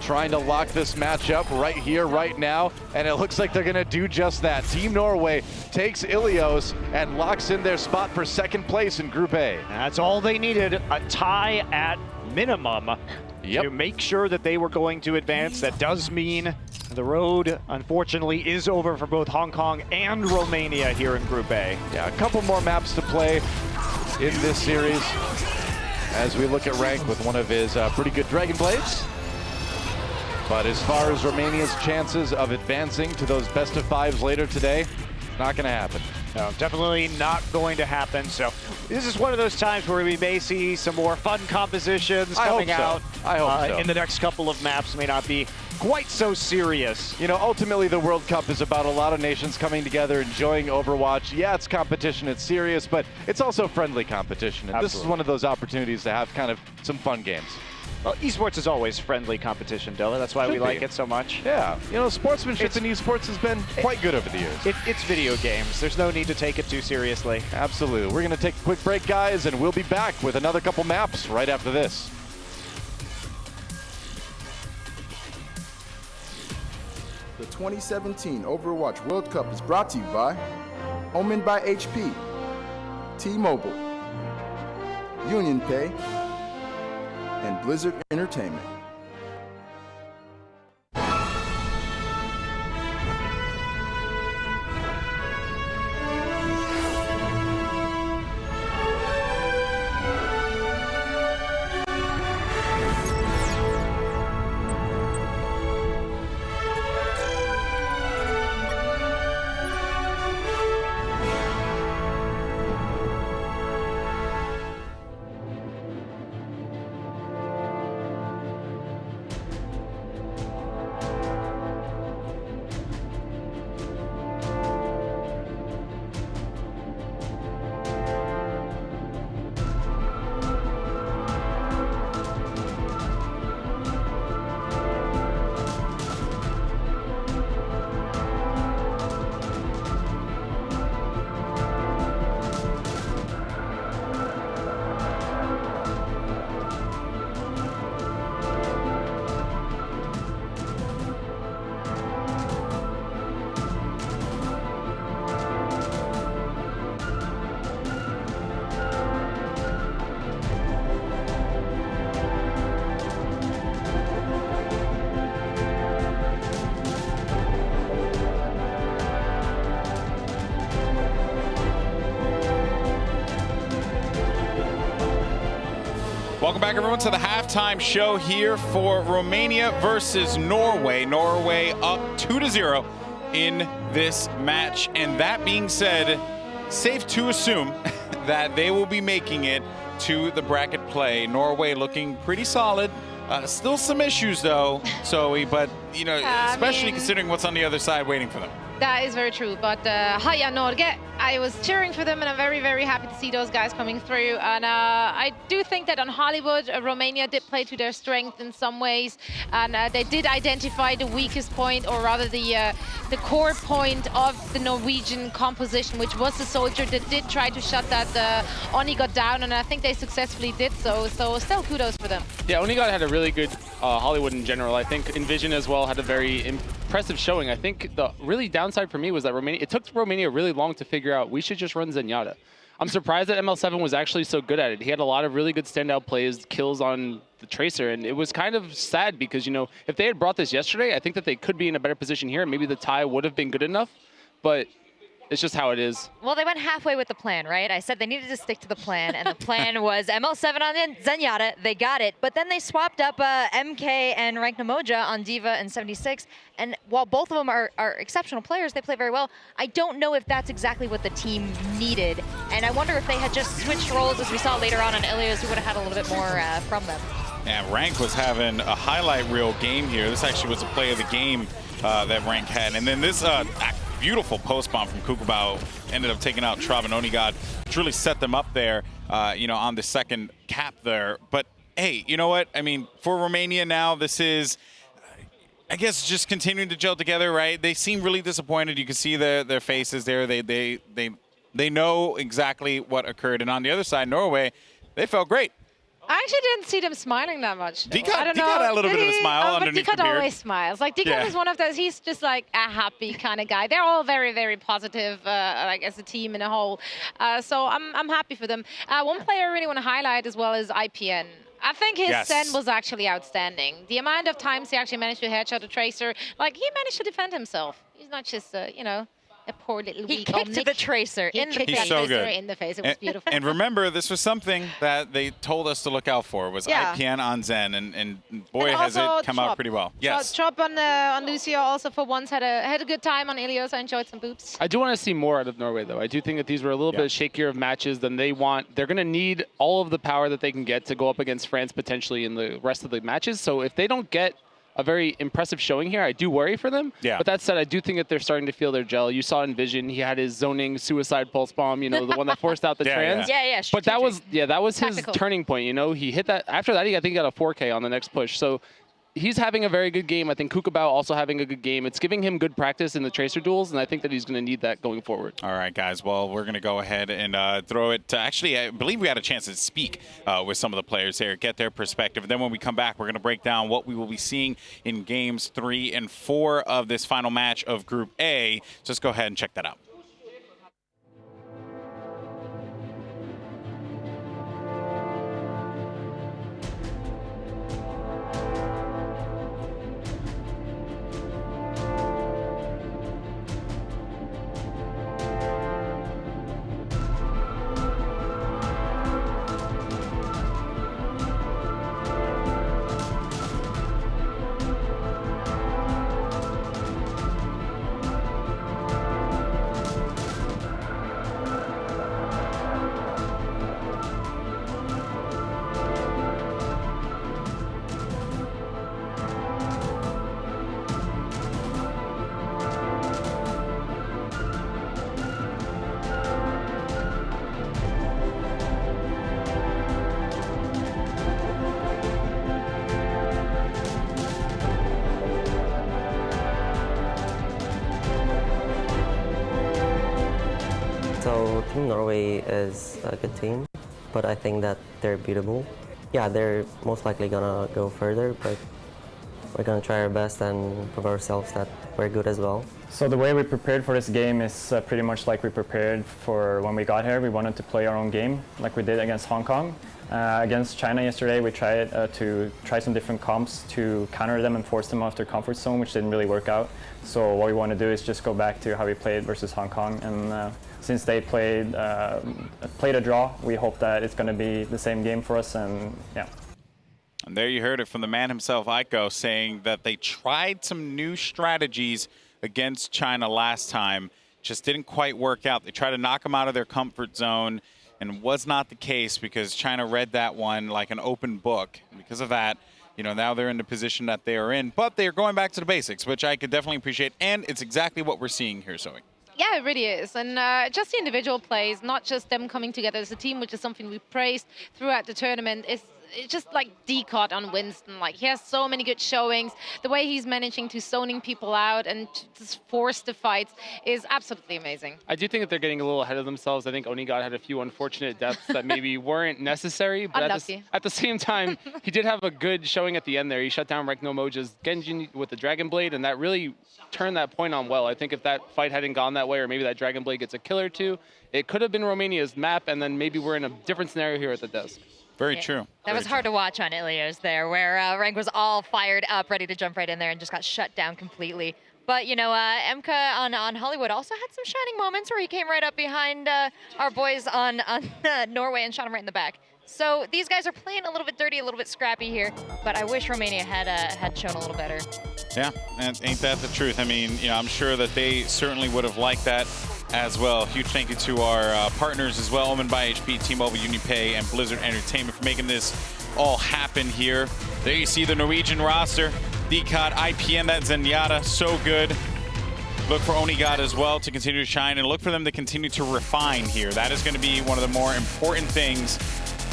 trying to lock this match up right here, right now, and it looks like they're going to do just that. Team Norway takes Ilios and locks in their spot for second place in Group A. That's all they needed, a tie at minimum to make sure that they were going to advance. That does mean the road, unfortunately, is over for both Hong Kong and Romania here in Group A. Yeah, a couple more maps to play in this series as we look at Rank with one of his pretty good Dragon Blades. But as far as Romania's chances of advancing to those best of fives later today, not going to happen. No, definitely not going to happen. So this is one of those times where we may see some more fun compositions coming out. I hope so. In the next couple of maps. May not be quite so serious. You know, ultimately the World Cup is about a lot of nations coming together, enjoying Overwatch. Yeah, it's competition, it's serious, but it's also friendly competition. And this is one of those opportunities to have kind of some fun games. Well, esports is always friendly competition, Dilla. That's why we like it so much. Yeah, you know, sportsmanship in esports has been quite good over the years. It's video games. There's no need to take it too seriously. Absolutely. We're going to take a quick break, guys, and we'll be back with another couple maps right after this. The 2017 Overwatch World Cup is brought to you by Omen by HP, T-Mobile, Union Pay, and Blizzard Entertainment. Welcome back, everyone, to the halftime show here for Romania versus Norway. Norway up 2-0 in this match. And that being said, safe to assume that they will be making it to the bracket play. Norway looking pretty solid. Still some issues, though, Zoe, but, you know, especially considering what's on the other side waiting for them. That is very true, but Heia Norge, I was cheering for them, and I'm very, very happy to see those guys coming through. And I do think that on Hollywood, Romania did play to their strength in some ways, and they did identify the weakest point, or rather the core point of the Norwegian composition, which was the soldier that did try to shut that Onigot down, and I think they successfully did so. So still kudos for them. Yeah, Onigot had a really good Hollywood in general. I think Envision as well had a very impressive showing. I think the really downside for me was that it took Romania really long to figure out we should just run Zenyatta. I'm surprised that ML7 was actually so good at it. He had a lot of really good standout plays, kills on the Tracer, and it was kind of sad because, you know, if they had brought this yesterday, I think that they could be in a better position here, and maybe the tie would have been good enough, but it's just how it is. Well, they went halfway with the plan, right? I said they needed to stick to the plan, and the plan was ML7 on Zenyatta. They got it, but then they swapped up MK and Rank Namoja on D.Va and 76, and while both of them are exceptional players, they play very well. I don't know if that's exactly what the team needed, and I wonder if they had just switched roles, as we saw later on Ilios, we would have had a little bit more from them. Yeah, Rank was having a highlight reel game here. This actually was a play of the game that Rank had, and then this beautiful post bomb from Kukubao ended up taking out Trav and Onigod, which really set them up there, you know, on the second cap there. But hey, you know what? I mean, for Romania now, this is, I guess, just continuing to gel together, right? They seem really disappointed. You can see their faces there. They know exactly what occurred. And on the other side, Norway, they felt great. I actually didn't see them smiling that much. Dika I don't know. had a little bit of a smile underneath the Dika beard. always smiles. Like, Dika is one of those, he's just like a happy kind of guy. They're all very, very positive, like as a team in a whole. So I'm happy for them. One player I really want to highlight as well is IPN. I think his Zen was actually outstanding. The amount of times he actually managed to headshot a Tracer, like he managed to defend himself. He's not just, you know, a poor little He kicked the Tracer in the face. He's so good. In the face. It was beautiful. And remember, this was something that they told us to look out for, was IPN on Zen, and boy, has it come out pretty well. Yes. Chop on Lucio also for once had a good time on Ilios. I enjoyed some boobs. I do want to see more out of Norway, though. I do think that these were a little bit shakier of matches than they want. They're going to need all of the power that they can get to go up against France potentially in the rest of the matches. So if they don't get a very impressive showing here, I do worry for them. Yeah. But that said, I do think that they're starting to feel their gel. You saw Envision, he had his zoning suicide pulse bomb, you know, the one that forced out the trans. Yeah. But that was his turning point, you know. He hit that. After that, I think he got a 4K on the next push. So he's having a very good game. I think Kukubao also having a good game. It's giving him good practice in the Tracer duels, and I think that he's going to need that going forward. All right, guys. Well, we're going to go ahead and throw it to, actually, I believe we had a chance to speak with some of the players here, get their perspective. And then when we come back, we're going to break down what we will be seeing in games 3 and 4 of this final match of Group A. Just go ahead and check that out. So Team Norway is a good team, but I think that they're beatable. Yeah, they're most likely gonna go further, but we're gonna try our best and prove ourselves that we're good as well. So the way we prepared for this game is pretty much like we prepared for when we got here. We wanted to play our own game, like we did against Hong Kong. Against China yesterday, we tried to try some different comps to counter them and force them off their comfort zone, which didn't really work out. So what we want to do is just go back to how we played versus Hong Kong. And since they played a draw, we hope that it's going to be the same game for us. And yeah. And there you heard it from the man himself, Aiko, saying that they tried some new strategies against China last time. Just didn't quite work out. They tried to knock them out of their comfort zone, and was not the case because China read that one like an open book. And because of that, you know, now they're in the position that they are in. But they are going back to the basics, which I could definitely appreciate. And it's exactly what we're seeing here, Zoe. Yeah, it really is. And just the individual plays, not just them coming together as a team, which is something we praised throughout the tournament, it's just like D-Cot on Winston. Like, he has so many good showings. The way he's managing to zoning people out and just force the fights is absolutely amazing. I do think that they're getting a little ahead of themselves. I think Onigod had a few unfortunate deaths that maybe weren't necessary. But at the same time, he did have a good showing at the end there. He shut down Rank Nomoja's Genjin with the Dragon Blade, and that really turned that point on well. I think if that fight hadn't gone that way, or maybe that Dragon Blade gets a kill or two, it could have been Romania's map, and then maybe we're in a different scenario here at the desk. Very true. That was hard to watch on Ilios there, where Rank was all fired up, ready to jump right in there, and just got shut down completely. But, you know, Emka on Hollywood also had some shining moments where he came right up behind our boys on Norway and shot him right in the back. So these guys are playing a little bit dirty, a little bit scrappy here, but I wish Romania had shown a little better. Yeah, and ain't that the truth? I mean, you know, I'm sure that they certainly would have liked that as well. Huge thank you to our partners as well, Omen by HP, T-Mobile, UnionPay, and Blizzard Entertainment for making this all happen here. There you see the Norwegian roster. D-Cot, IPN, that Zenyatta, so good. Look for Onigod as well to continue to shine, and look for them to continue to refine here. That is going to be one of the more important things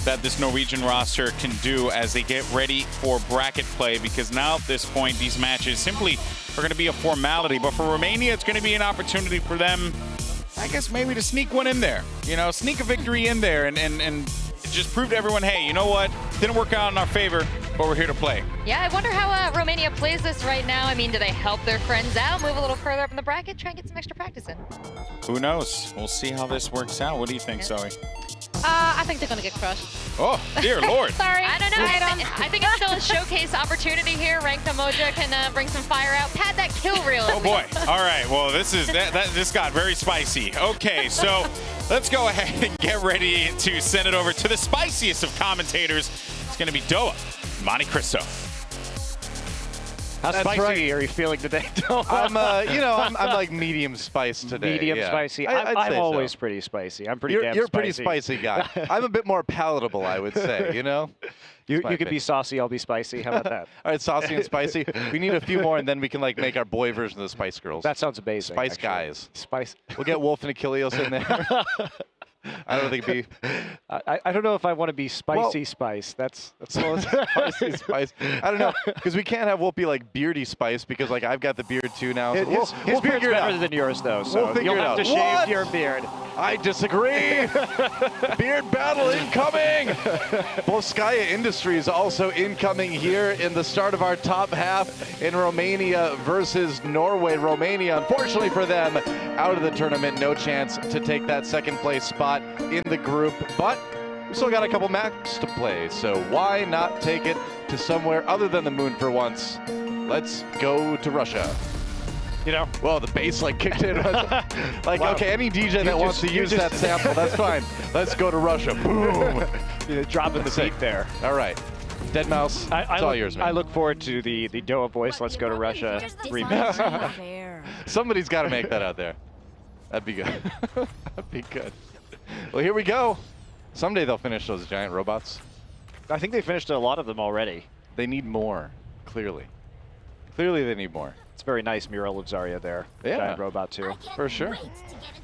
that this Norwegian roster can do as they get ready for bracket play, because now at this point, these matches simply are going to be a formality. But for Romania, it's going to be an opportunity for them, I guess, maybe to sneak one in there. You know, sneak a victory in there and just prove to everyone, hey, you know what? Didn't work out in our favor, but we're here to play. Yeah, I wonder how Romania plays this right now. I mean, do they help their friends out, move a little further up in the bracket, try and get some extra practice in? Who knows? We'll see how this works out. What do you think, Zoe? I think they're going to get crushed. Oh, dear Lord. Sorry. I don't know. I think it's still a showcase opportunity here. Rank Nomoja can bring some fire out. Pad that kill reel. Oh, boy. All right. Well, this got very spicy. Okay, so let's go ahead and get ready to send it over to the spiciest of commentators. It's going to be Doa Monte Cristo. How spicy are you feeling today, Doa? I'm like medium spice today. Medium spicy. I'm always pretty spicy. I'm pretty damn spicy. You're a pretty spicy guy. I'm a bit more palatable, I would say, you know? You could be saucy, I'll be spicy. How about that? All right, saucy and spicy. We need a few more, and then we can like make our boy version of the Spice Girls. That sounds amazing. Spice guys. Spice. We'll get Wolf and Achilles in there. I don't think it'd be. I don't know if I want to be spicy spice. That's spicy spice. I don't know, because we can't have Wolf be like beardy spice, because like I've got the beard too now. So his beard's better than yours though, so you'll have to shave your beard. I disagree. Beard battle incoming. Boskaya Industries also incoming here in the start of our top half in Romania versus Norway. Romania, unfortunately for them, out of the tournament. No chance to take that second place spot in the group, but we still got a couple matches to play, so why not take it to somewhere other than the moon for once? Let's go to Russia. You know, well, the bass like kicked in. Like, wow. Okay, any DJ that wants to use that sample, that's fine. Let's go to Russia. Boom. Dropping the beat there. All right. Dead Mouse, it's all yours, man. I look forward to the Doa voice, Let's Go to Russia remix. Somebody's got to make that out there. That'd be good. That'd be good. Well, here we go. Someday they'll finish those giant robots. I think they finished a lot of them already. They need more, clearly. Clearly they need more. It's a very nice mural of Zarya there. Yeah. Giant robot too. For sure.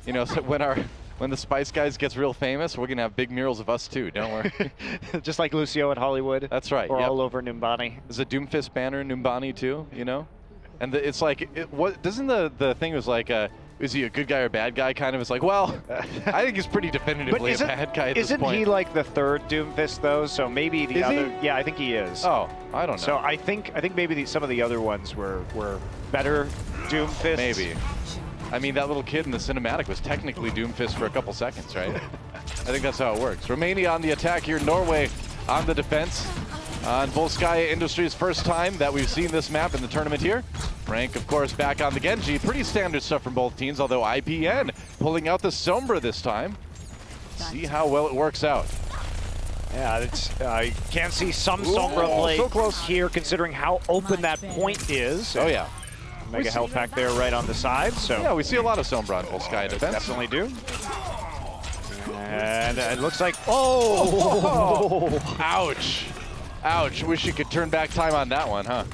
You know, so when the Spice Guys gets real famous, we're going to have big murals of us too, don't worry. Just like Lucio in Hollywood. That's right. Or all over Numbani. There's a Doomfist banner in Numbani too, you know? And it's like, doesn't the thing was like, is he a good guy or bad guy kind of? It's like, well, I think he's pretty definitively a bad guy at this point. Isn't he like the third Doomfist though? So maybe the other. He? Yeah, I think he is. Oh, I don't know. So I think maybe some of the other ones were better Doomfists. Maybe. I mean, that little kid in the cinematic was technically Doomfist for a couple seconds, right? I think that's how it works. Romania on the attack here, Norway on the defense. On Volskaya Industries' first time that we've seen this map in the tournament here. Rank, of course, back on the Genji. Pretty standard stuff from both teams, although IPN pulling out the Sombra this time. See how well it works out. Yeah, you can see some Sombra play so close here, considering how open that point is. Oh, yeah. Mega health pack there right on the side. So yeah, we see a lot of Sombra on Volskaya defense. Definitely do. And it looks like, oh! Ouch. Ouch. Wish you could turn back time on that one, huh?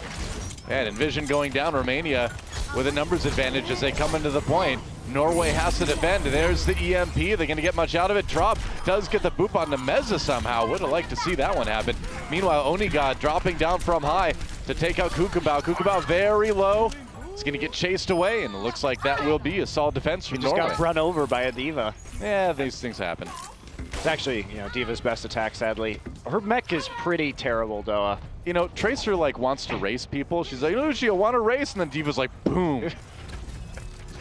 And Envision going down. Romania with a numbers advantage as they come into the point. Norway has to defend. There's the EMP. They're going to get much out of it. Trop does get the boop on Nemeza somehow. Would have liked to see that one happen. Meanwhile, Onigod dropping down from high to take out Kukabao. Kukabao very low. It's going to get chased away, and it looks like that will be a solid defense from Norway. Just got run over by a D.Va. Yeah, these things happen. It's actually, D.Va's best attack, sadly. Her mech is pretty terrible, though. Tracer, wants to race people. She's like, oh, she want to race, and then D.Va's like, boom.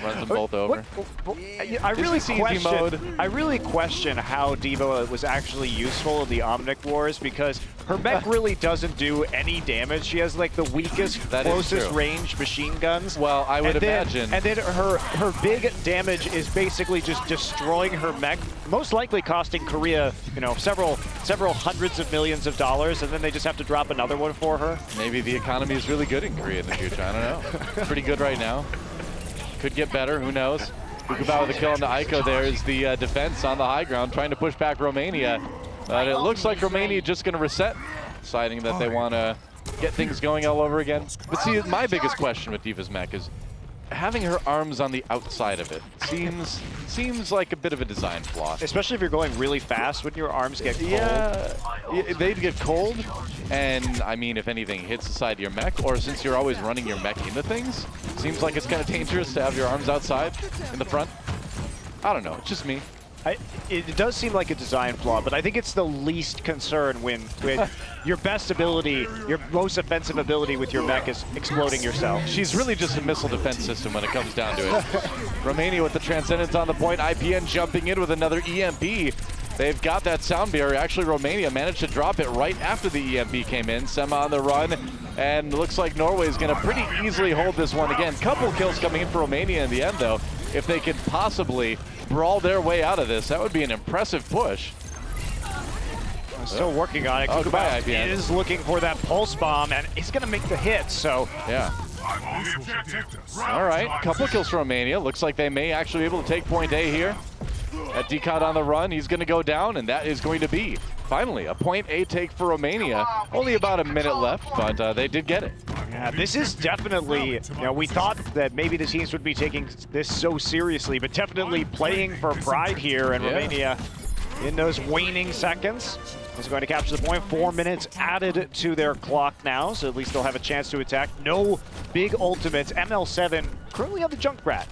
Runs them both over. I really question how D.Va was actually useful in the Omnic Wars, because her mech really doesn't do any damage. She has the weakest, closest range machine guns. Well, I would imagine. And then her big damage is basically just destroying her mech, most likely costing Korea, several hundreds of millions of dollars, and then they just have to drop another one for her. Maybe the economy is really good in Korea in the future. I don't know. Pretty good right now. Could get better, who knows? Kukabao with the kill on the Aiko. There's the defense on the high ground, trying to push back Romania. But it looks like Romania just going to reset, deciding that they want to get things going all over again. But see, my biggest question with D.Va's mech is having her arms on the outside of it seems like a bit of a design flaw. Especially if you're going really fast, when your arms get cold. Yeah, they'd get cold, and I mean, if anything hits the side of your mech, or since you're always running your mech into things, seems like it's kind of dangerous to have your arms outside in the front. I don't know, it's just me. It does seem like a design flaw, but I think it's the least concern when your best ability, your most offensive ability with your mech is exploding yourself. She's really just a missile defense system when it comes down to it. Romania with the Transcendence on the point. IPN jumping in with another EMP. They've got that sound barrier. Actually, Romania managed to drop it right after the EMP came in. Sema on the run, and looks like Norway is going to pretty easily hold this one again. Couple kills coming in for Romania in the end, though. If they could possibly brawl their way out of this, that would be an impressive push. Still working on it. Oh, goodbye, IPN. Is looking for that pulse bomb, and he's going to make the hit, so... Yeah. All right, couple kills for Romania. Looks like they may actually be able to take point A here. At Decod on the run, he's going to go down, and that is going to be, finally, a point A take for Romania. Only about a minute left, but they did get it. Yeah, this is definitely, we thought that maybe the teams would be taking this so seriously, but definitely playing for pride here, and Romania, in those waning seconds, is going to capture the point. 4 minutes added to their clock now, so at least they'll have a chance to attack. No big ultimates. ML7 currently on the Junkrat.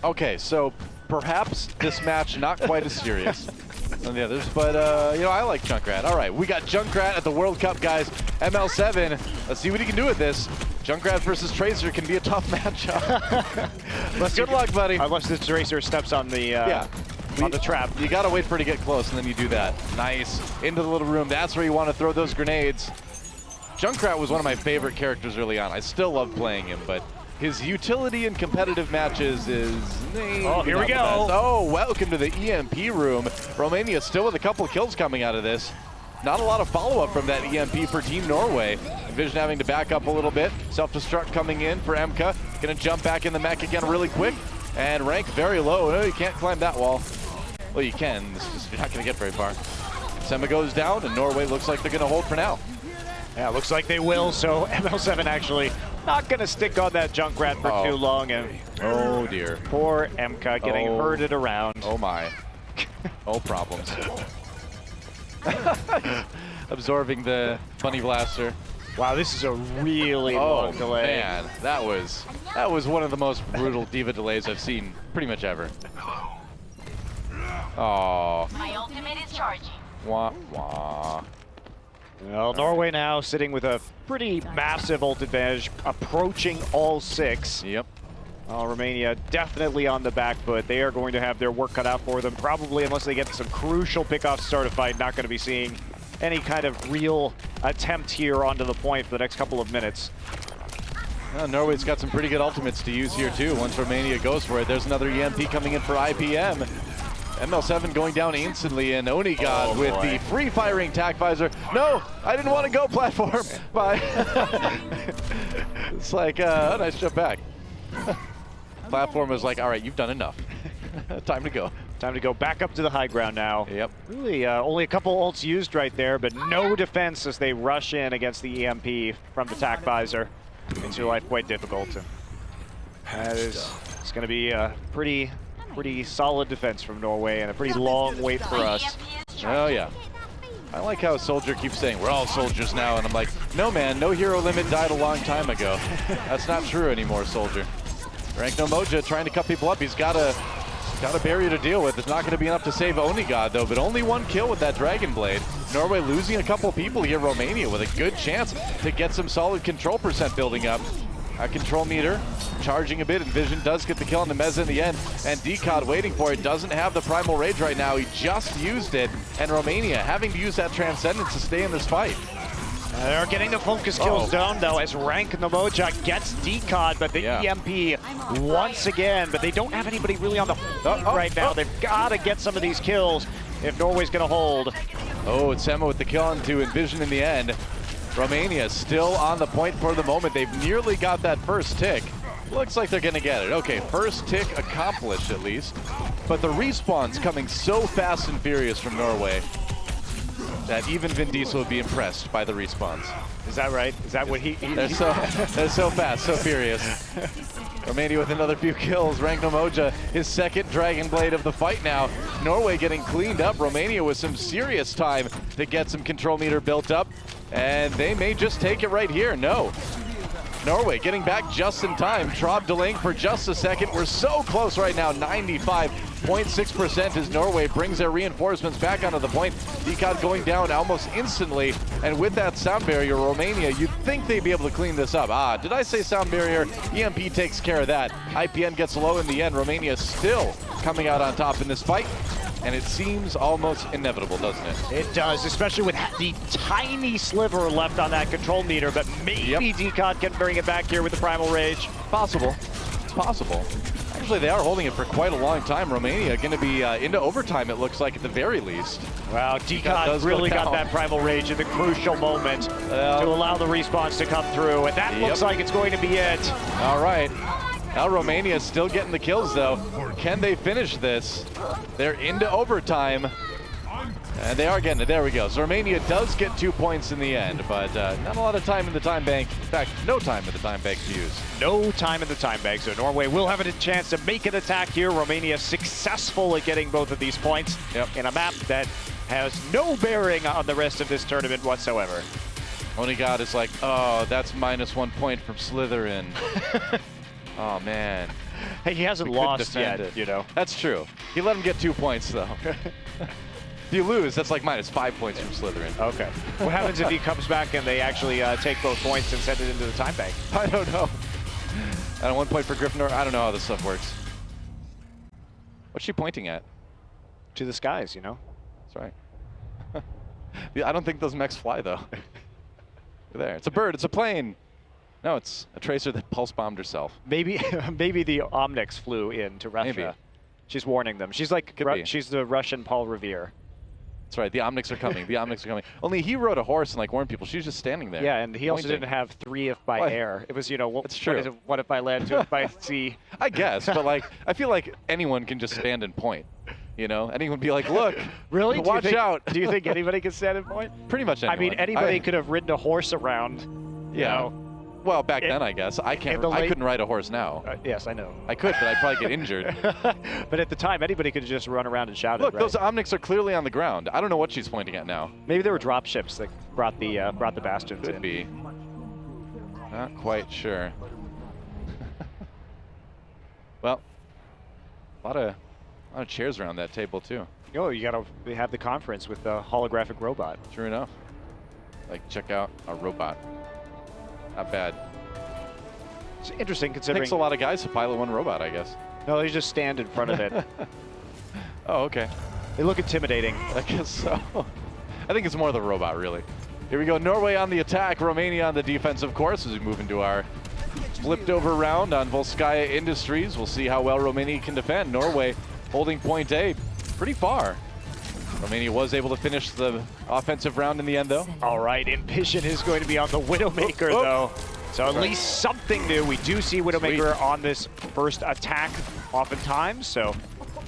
Okay, so perhaps this match not quite as serious than the others, but I like Junkrat. All right, we got Junkrat at the World Cup, guys. ML7, let's see what he can do with this. Junkrat versus Tracer can be a tough matchup. Good luck, buddy. Unless this Tracer steps on the on the trap. You gotta wait for it to get close, and then you do that. Nice. Into the little room. That's where you want to throw those grenades. Junkrat was one of my favorite characters early on. I still love playing him, but his utility in competitive matches is... Oh, here we go. Oh, welcome to the EMP room. Romania still with a couple of kills coming out of this. Not a lot of follow-up from that EMP for Team Norway. Envision having to back up a little bit. Self-destruct coming in for Emka. Gonna jump back in the mech again really quick. And rank very low. No, you can't climb that wall. Well, you can. It's just, you're not gonna get very far. Sema goes down, and Norway looks like they're gonna hold for now. Yeah, looks like they will, so ML7 actually not going to stick on that Junkrat for too long. And oh, dear. Poor Emka getting herded around. Oh, my. Oh, problems. Absorbing the Bunny Blaster. Wow, this is a really long delay. Man, that was one of the most brutal D.Va delays I've seen pretty much ever. Oh. My ultimate is charging. Wah, wah. Well, Norway now sitting with a pretty massive ult advantage, approaching all 6. Yep. Romania definitely on the back foot. They are going to have their work cut out for them, probably unless they get some crucial pickoffs to start a fight. Not going to be seeing any kind of real attempt here onto the point for the next couple of minutes. Well, Norway's got some pretty good ultimates to use here too. Once Romania goes for it, there's another EMP coming in for IPM. ML7 going down instantly, and Onigod with the free-firing tac visor. No, I didn't want to go platform. Bye. It's like, nice jump back. Platform was like, all right, you've done enough. Time to go. Time to go back up to the high ground now. Yep. Really, only a couple ults used right there, but no defense as they rush in against the EMP from the tac visor. Makes your life quite difficult. That is, it's going to be a pretty solid defense from Norway and a pretty long wait for us. Oh yeah. I like how Soldier keeps saying, we're all soldiers now, and I'm like, no man, no hero limit died a long time ago. That's not true anymore, Soldier. Ranknomoja trying to cut people up. He's got a barrier to deal with. It's not going to be enough to save Onigod though, but only 1 kill with that Dragon Blade. Norway losing a couple people here. Romania with a good chance to get some solid control percent building up. A control meter charging a bit, and Vision does get the kill on the Meza in the end, and Decod waiting for it. Doesn't have the Primal Rage right now. He just used it, and Romania having to use that Transcendence to stay in this fight. They're getting the focus kills down though as Ranknomoja gets Decod, but the EMP once again, but they don't have anybody really on the feet right now. They've got to get some of these kills if Norway's going to hold. Oh, it's Sema with the kill onto Envision in the end. Romania still on the point for the moment. They've nearly got that first tick. Looks like they're gonna get it. Okay, first tick accomplished at least. But the respawn's coming so fast and furious from Norway that even Vin Diesel would be impressed by the respawns. Is that right? Is that what he they're so fast, so furious. Romania with another few kills. Ranknomoja, his second Dragon Blade of the fight now. Norway getting cleaned up. Romania with some serious time to get some control meter built up. And they may just take it right here. No. Norway getting back just in time. Traub delaying for just a second. We're so close right now. 95.6% as Norway brings their reinforcements back onto the point. Decod going down almost instantly. And with that sound barrier, Romania, you'd think they'd be able to clean this up. Ah, did I say sound barrier? EMP takes care of that. IPN gets low in the end. Romania still coming out on top in this fight. And it seems almost inevitable, doesn't it? It does, especially with the tiny sliver left on that control meter, but maybe Decod can bring it back here with the Primal Rage. Possible. It's possible. Actually, they are holding it for quite a long time. Romania going to be into overtime, it looks like, at the very least. Wow, Decod really got that Primal Rage at the crucial moment to allow the respawns to come through, and that looks like it's going to be it. All right. Now Romania is still getting the kills, though. Can they finish this? They're into overtime. And they are getting it. There we go. So Romania does get 2 points in the end, but not a lot of time in the time bank. In fact, no time in the time bank to use. No time in the time bank. So Norway will have a chance to make an attack here. Romania successful at getting both of these points in a map that has no bearing on the rest of this tournament whatsoever. Onigod is like, oh, that's -1 point from Slytherin. Oh, man. Hey, he hasn't lost yet, you know. That's true. He let him get 2 points, though. If you lose, that's like -5 points from Slytherin. Okay. What happens if he comes back and they actually take both points and send it into the time bank? I don't know. And 1 point for Gryffindor. I don't know how this stuff works. What's she pointing at? To the skies, you know. That's right. I don't think those mechs fly, though. There. It's a bird. It's a plane. No, it's a tracer that pulse bombed herself. Maybe maybe the Omnics flew into Russia. Maybe. She's warning them. She's like, she's the Russian Paul Revere. That's right. The Omnics are coming. The Omnics are coming. Only he rode a horse and like warned people. She was just standing there. Yeah, and he also didn't have 3 if by air. It was, you know, it's true. What if by land, 2 if by sea? I guess, but like, I feel like anyone can just stand and point. You know, anyone would be like, look, really? Watch out. Do you think anybody can stand and point? Pretty much anyone. I mean, anybody could have ridden a horse around. You know. Well, back then, I guess. I couldn't ride a horse now. Yes, I know. I could, but I'd probably get injured. But at the time, anybody could just run around and shout. Look, those Omnics are clearly on the ground. I don't know what she's pointing at now. Maybe there were drop ships that brought the bastions in. Could be. Not quite sure. Well, a lot of chairs around that table too. Oh, you gotta have the conference with the holographic robot. True enough. Like, check out our robot. Not bad. It's interesting considering. Takes a lot of guys to pilot one robot, I guess. No, they just stand in front of it. Oh, okay. They look intimidating. I guess so. I think it's more the robot, really. Here we go. Norway on the attack, Romania on the defense, of course, as we move into our flipped over round on Volskaya Industries. We'll see how well Romania can defend. Norway holding point A pretty far. Romania was able to finish the offensive round in the end, though. All right, Envision is going to be on the Widowmaker, though. So at least something new. We do see Widowmaker on this first attack oftentimes, so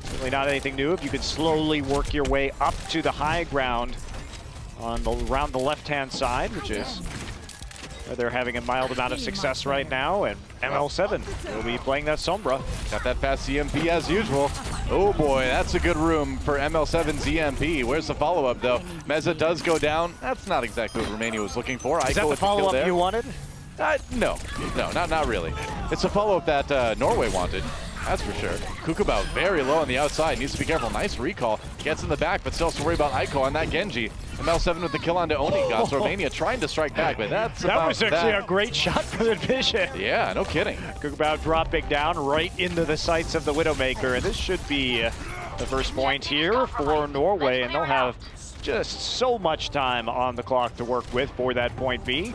certainly not anything new. If you could slowly work your way up to the high ground around the left-hand side, which is where they're having a mild amount of success right now, and ML7 will be playing that Sombra. Got that fast EMP as usual. Oh boy, that's a good room for ML7's EMP. Where's the follow-up, though? Meza does go down. That's not exactly what Romania was looking for. Is that the follow-up you wanted? No, not really. It's a follow-up that Norway wanted. That's for sure. Kukubao very low on the outside. Needs to be careful. Nice recall. Gets in the back, but still has to worry about Aiko on that Genji. ML7 with the kill onto Onigas. Romania trying to strike back, but that was actually a great shot for the Envision. Yeah, no kidding. Kukubao dropping down right into the sights of the Widowmaker, and this should be the first point here for Norway, and they'll have just so much time on the clock to work with for that point B.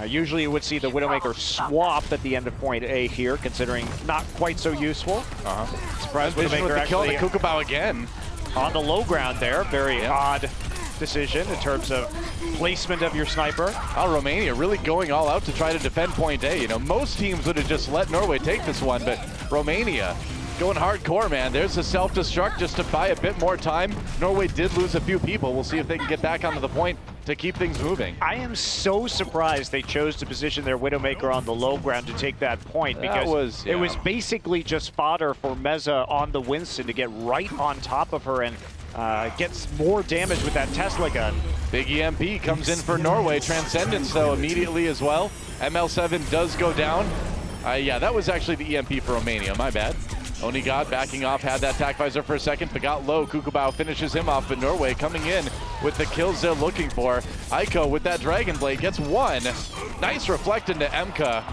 Usually you would see the Widowmaker swap at the end of point A here, considering not quite so useful. Surprise Widowmaker with the kill actually to Kukubao again. On the low ground there. Very odd decision in terms of placement of your sniper. Oh, Romania really going all out to try to defend point A. You know, most teams would have just let Norway take this one, but Romania going hardcore, man. There's a self-destruct just to buy a bit more time. Norway did lose a few people. We'll see if they can get back onto the point to keep things moving. I am so surprised they chose to position their Widowmaker on the low ground to take that point, because it was basically just fodder for Meza on the Winston to get right on top of her and gets more damage with that Tesla gun. Big EMP comes in for Norway. Transcendence, though, immediately as well. ML7 does go down. Yeah, that was actually the EMP for Romania. My bad. Onigod backing off, had that attack visor for a second, but got low. Kukubao finishes him off, but Norway coming in with the kills they're looking for. Aiko with that Dragon Blade gets one. Nice reflect into Emka.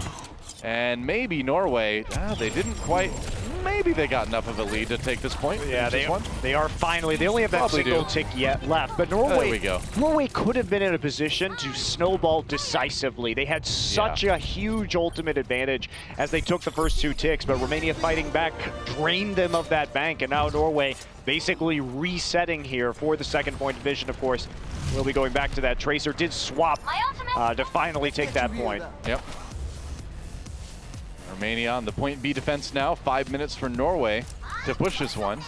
And maybe Norway, they didn't quite, maybe they got enough of a lead to take this point. Yeah, they are finally, they only have that single tick yet left, but Norway, there we go. Norway could have been in a position to snowball decisively. They had such a huge ultimate advantage as they took the first two ticks, but Romania fighting back drained them of that bank, and now Norway basically resetting here for the second point division, of course. We'll be going back to that. Tracer did swap to finally take that point. Yep. Romania on the point B defense now. 5 minutes for Norway to push this one.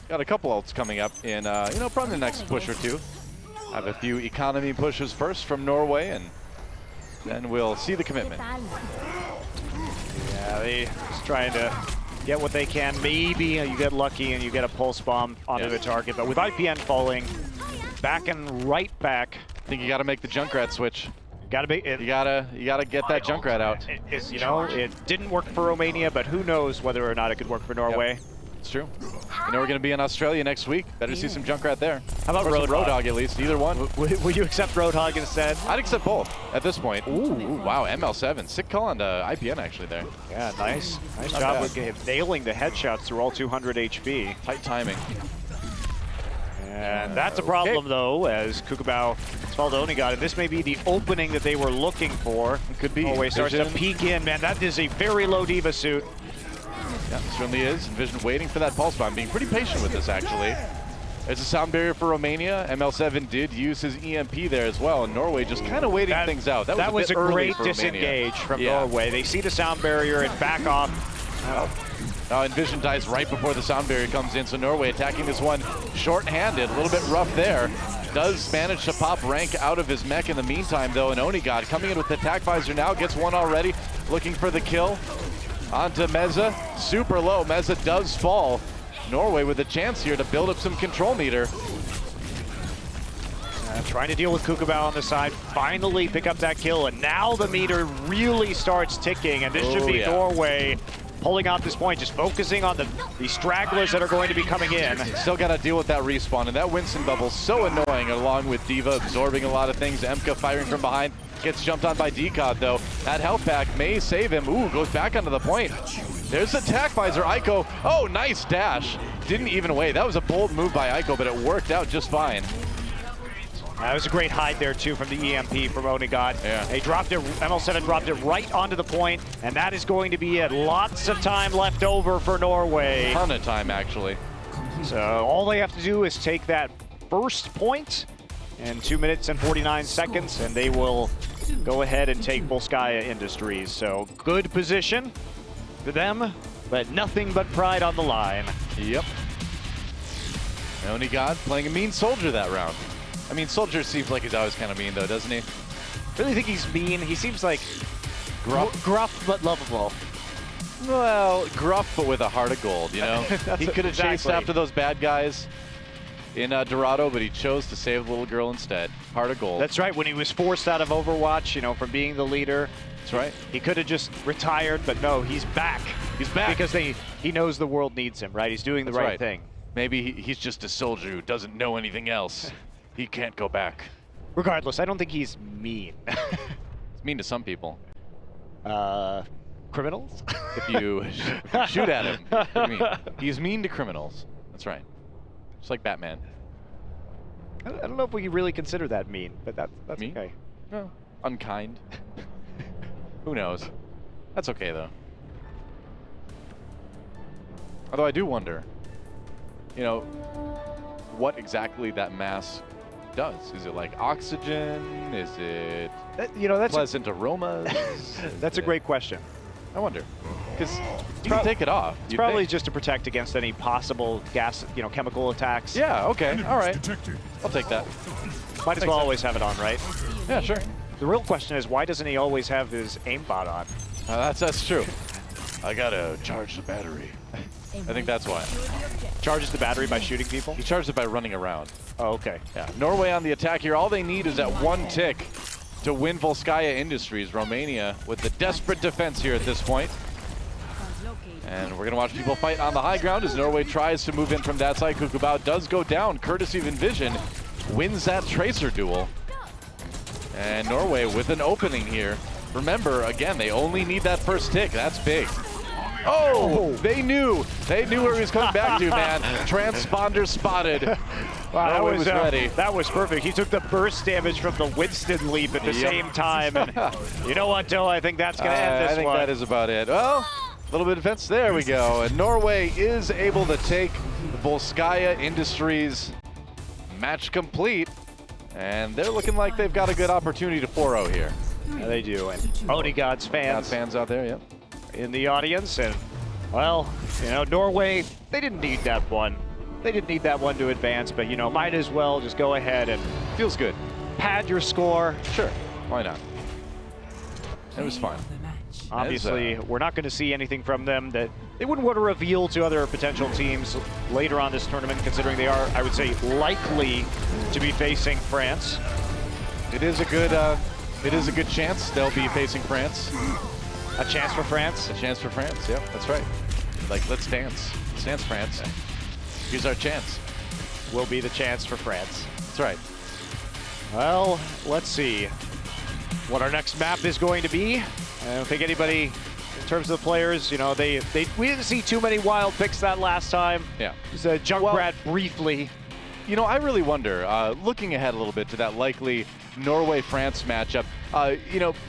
Got a couple ults coming up in, probably the next push or two. Have a few economy pushes first from Norway, and then we'll see the commitment. Yeah, they just trying to get what they can. Maybe you get lucky and you get a pulse bomb onto the target, but with IPN falling, back and right back. I think you got to make the Junkrat switch. You gotta get that Junkrat out. It didn't work for Romania, but who knows whether or not it could work for Norway. Yep. It's true. We're going to be in Australia next week. Better see some Junkrat there. How about Roadhog at least? Either one. Will you accept Roadhog instead? I'd accept both at this point. Ooh, wow, ML7. Sick call on IPN actually there. Yeah, nice job with nailing the headshots through all 200 HP. Tight timing. And that's a problem, though, as Kukubao fell to Onigod, and this may be the opening that they were looking for. It could be. Norway starts to peek in. Man, that is a very low Diva suit. Yeah, it certainly is. Envision waiting for that pulse bomb, being pretty patient with this, actually. There's a sound barrier for Romania. ML7 did use his EMP there as well, and Norway just kind of waiting things out. That was a great disengage from Norway. They see the sound barrier and back off. Now Envision dies right before the sound barrier comes in, so Norway attacking this one short-handed, a little bit rough there. Does manage to pop Rank out of his mech in the meantime, though, and Onigod coming in with the attack visor now, gets one already, looking for the kill. Onto Meza, super low. Meza does fall. Norway with a chance here to build up some control meter. Trying to deal with Kukabao on the side, finally pick up that kill, and now the meter really starts ticking, and this should be Norway pulling out this point, just focusing on the stragglers that are going to be coming in. Still got to deal with that respawn, and that Winston bubble so annoying, along with D.Va absorbing a lot of things. Emka firing from behind, gets jumped on by Decod though. That health pack may save him. Ooh, goes back onto the point. There's the attack visor, Aiko. Oh, nice dash. Didn't even wait. That was a bold move by Aiko, but it worked out just fine. That was a great hide there, too, from the EMP from Onigod. Yeah. They dropped it, ML7 dropped it right onto the point, and that is going to be it. Lots of time left over for Norway. Ton of time, actually. So all they have to do is take that first point in 2 minutes and 49 seconds, and they will go ahead and take Volskaya Industries. So good position for them, but nothing but pride on the line. Yep. Onigod playing a mean soldier that round. I mean, Soldier seems like he's always kind of mean, though, doesn't he? Really think he's mean. He seems like gruff but lovable. Well, gruff, but with a heart of gold, you know? He could have chased after those bad guys in Dorado, but he chose to save the little girl instead. Heart of gold. That's right. When he was forced out of Overwatch, you know, from being the leader. That's right. He could have just retired, but no, he's back. He's back. Because he knows the world needs him, right? He's doing the right thing. Maybe he's just a soldier who doesn't know anything else. He can't go back. Regardless, I don't think he's mean. He's mean to some people. Criminals? If you shoot at him, what do you mean? He's mean to criminals. That's right. Just like Batman. I don't know if we can really consider that mean, but that's mean? okay. No. Unkind. Who knows? That's okay, though. Although I do wonder, you know, what exactly that mask does. Is it like oxygen? Is it that's pleasant aromas? That's a great question. I wonder. Because you can take it off. It's probably just to protect against any possible gas, chemical attacks. Yeah, okay. All right. I'll take that. Might as well always have it on, right? Yeah, sure. The real question is, why doesn't he always have his aimbot on? That's true. I gotta charge the battery. I think that's why. Charges the battery by shooting people? He charged it by running around. Oh, okay. Yeah. Norway on the attack here. All they need is that one tick to win Volskaya Industries. Romania with the desperate defense here at this point. And we're going to watch people fight on the high ground as Norway tries to move in from that side. Kukabao does go down, courtesy of Envision. Wins that Tracer duel. And Norway with an opening here. Remember, again, they only need that first tick. That's big. Oh, they knew where he was coming back to, man. Transponder spotted. Wow, Norway was ready. That was perfect. He took the burst damage from the Winston leap at the same time. And you know what, Joe? I think that's going to end this I think that is about it. Well, a little bit of defense. There we go. And Norway is able to take the Volskaya Industries match complete. And they're looking like they've got a good opportunity to 4-0 here. Yeah, they do. And Onigod's fans out there, yep. In the audience, and well, Norway, they didn't need that one. They didn't need that one to advance, but might as well just go ahead and feels good. Pad your score. Sure, why not? It was fun. Obviously, we're not going to see anything from them that they wouldn't want to reveal to other potential teams later on this tournament, considering they are, I would say, likely to be facing France. It is a good chance they'll be facing France. A chance for France? A chance for France, yep, that's right. Like, let's dance. Let's dance, France. Here's our chance. Will be the chance for France. That's right. Well, let's see what our next map is going to be. I don't think anybody, in terms of the players, we didn't see too many wild picks that last time. Yeah. Just a Junkrat briefly. I really wonder, looking ahead a little bit to that likely Norway-France matchup,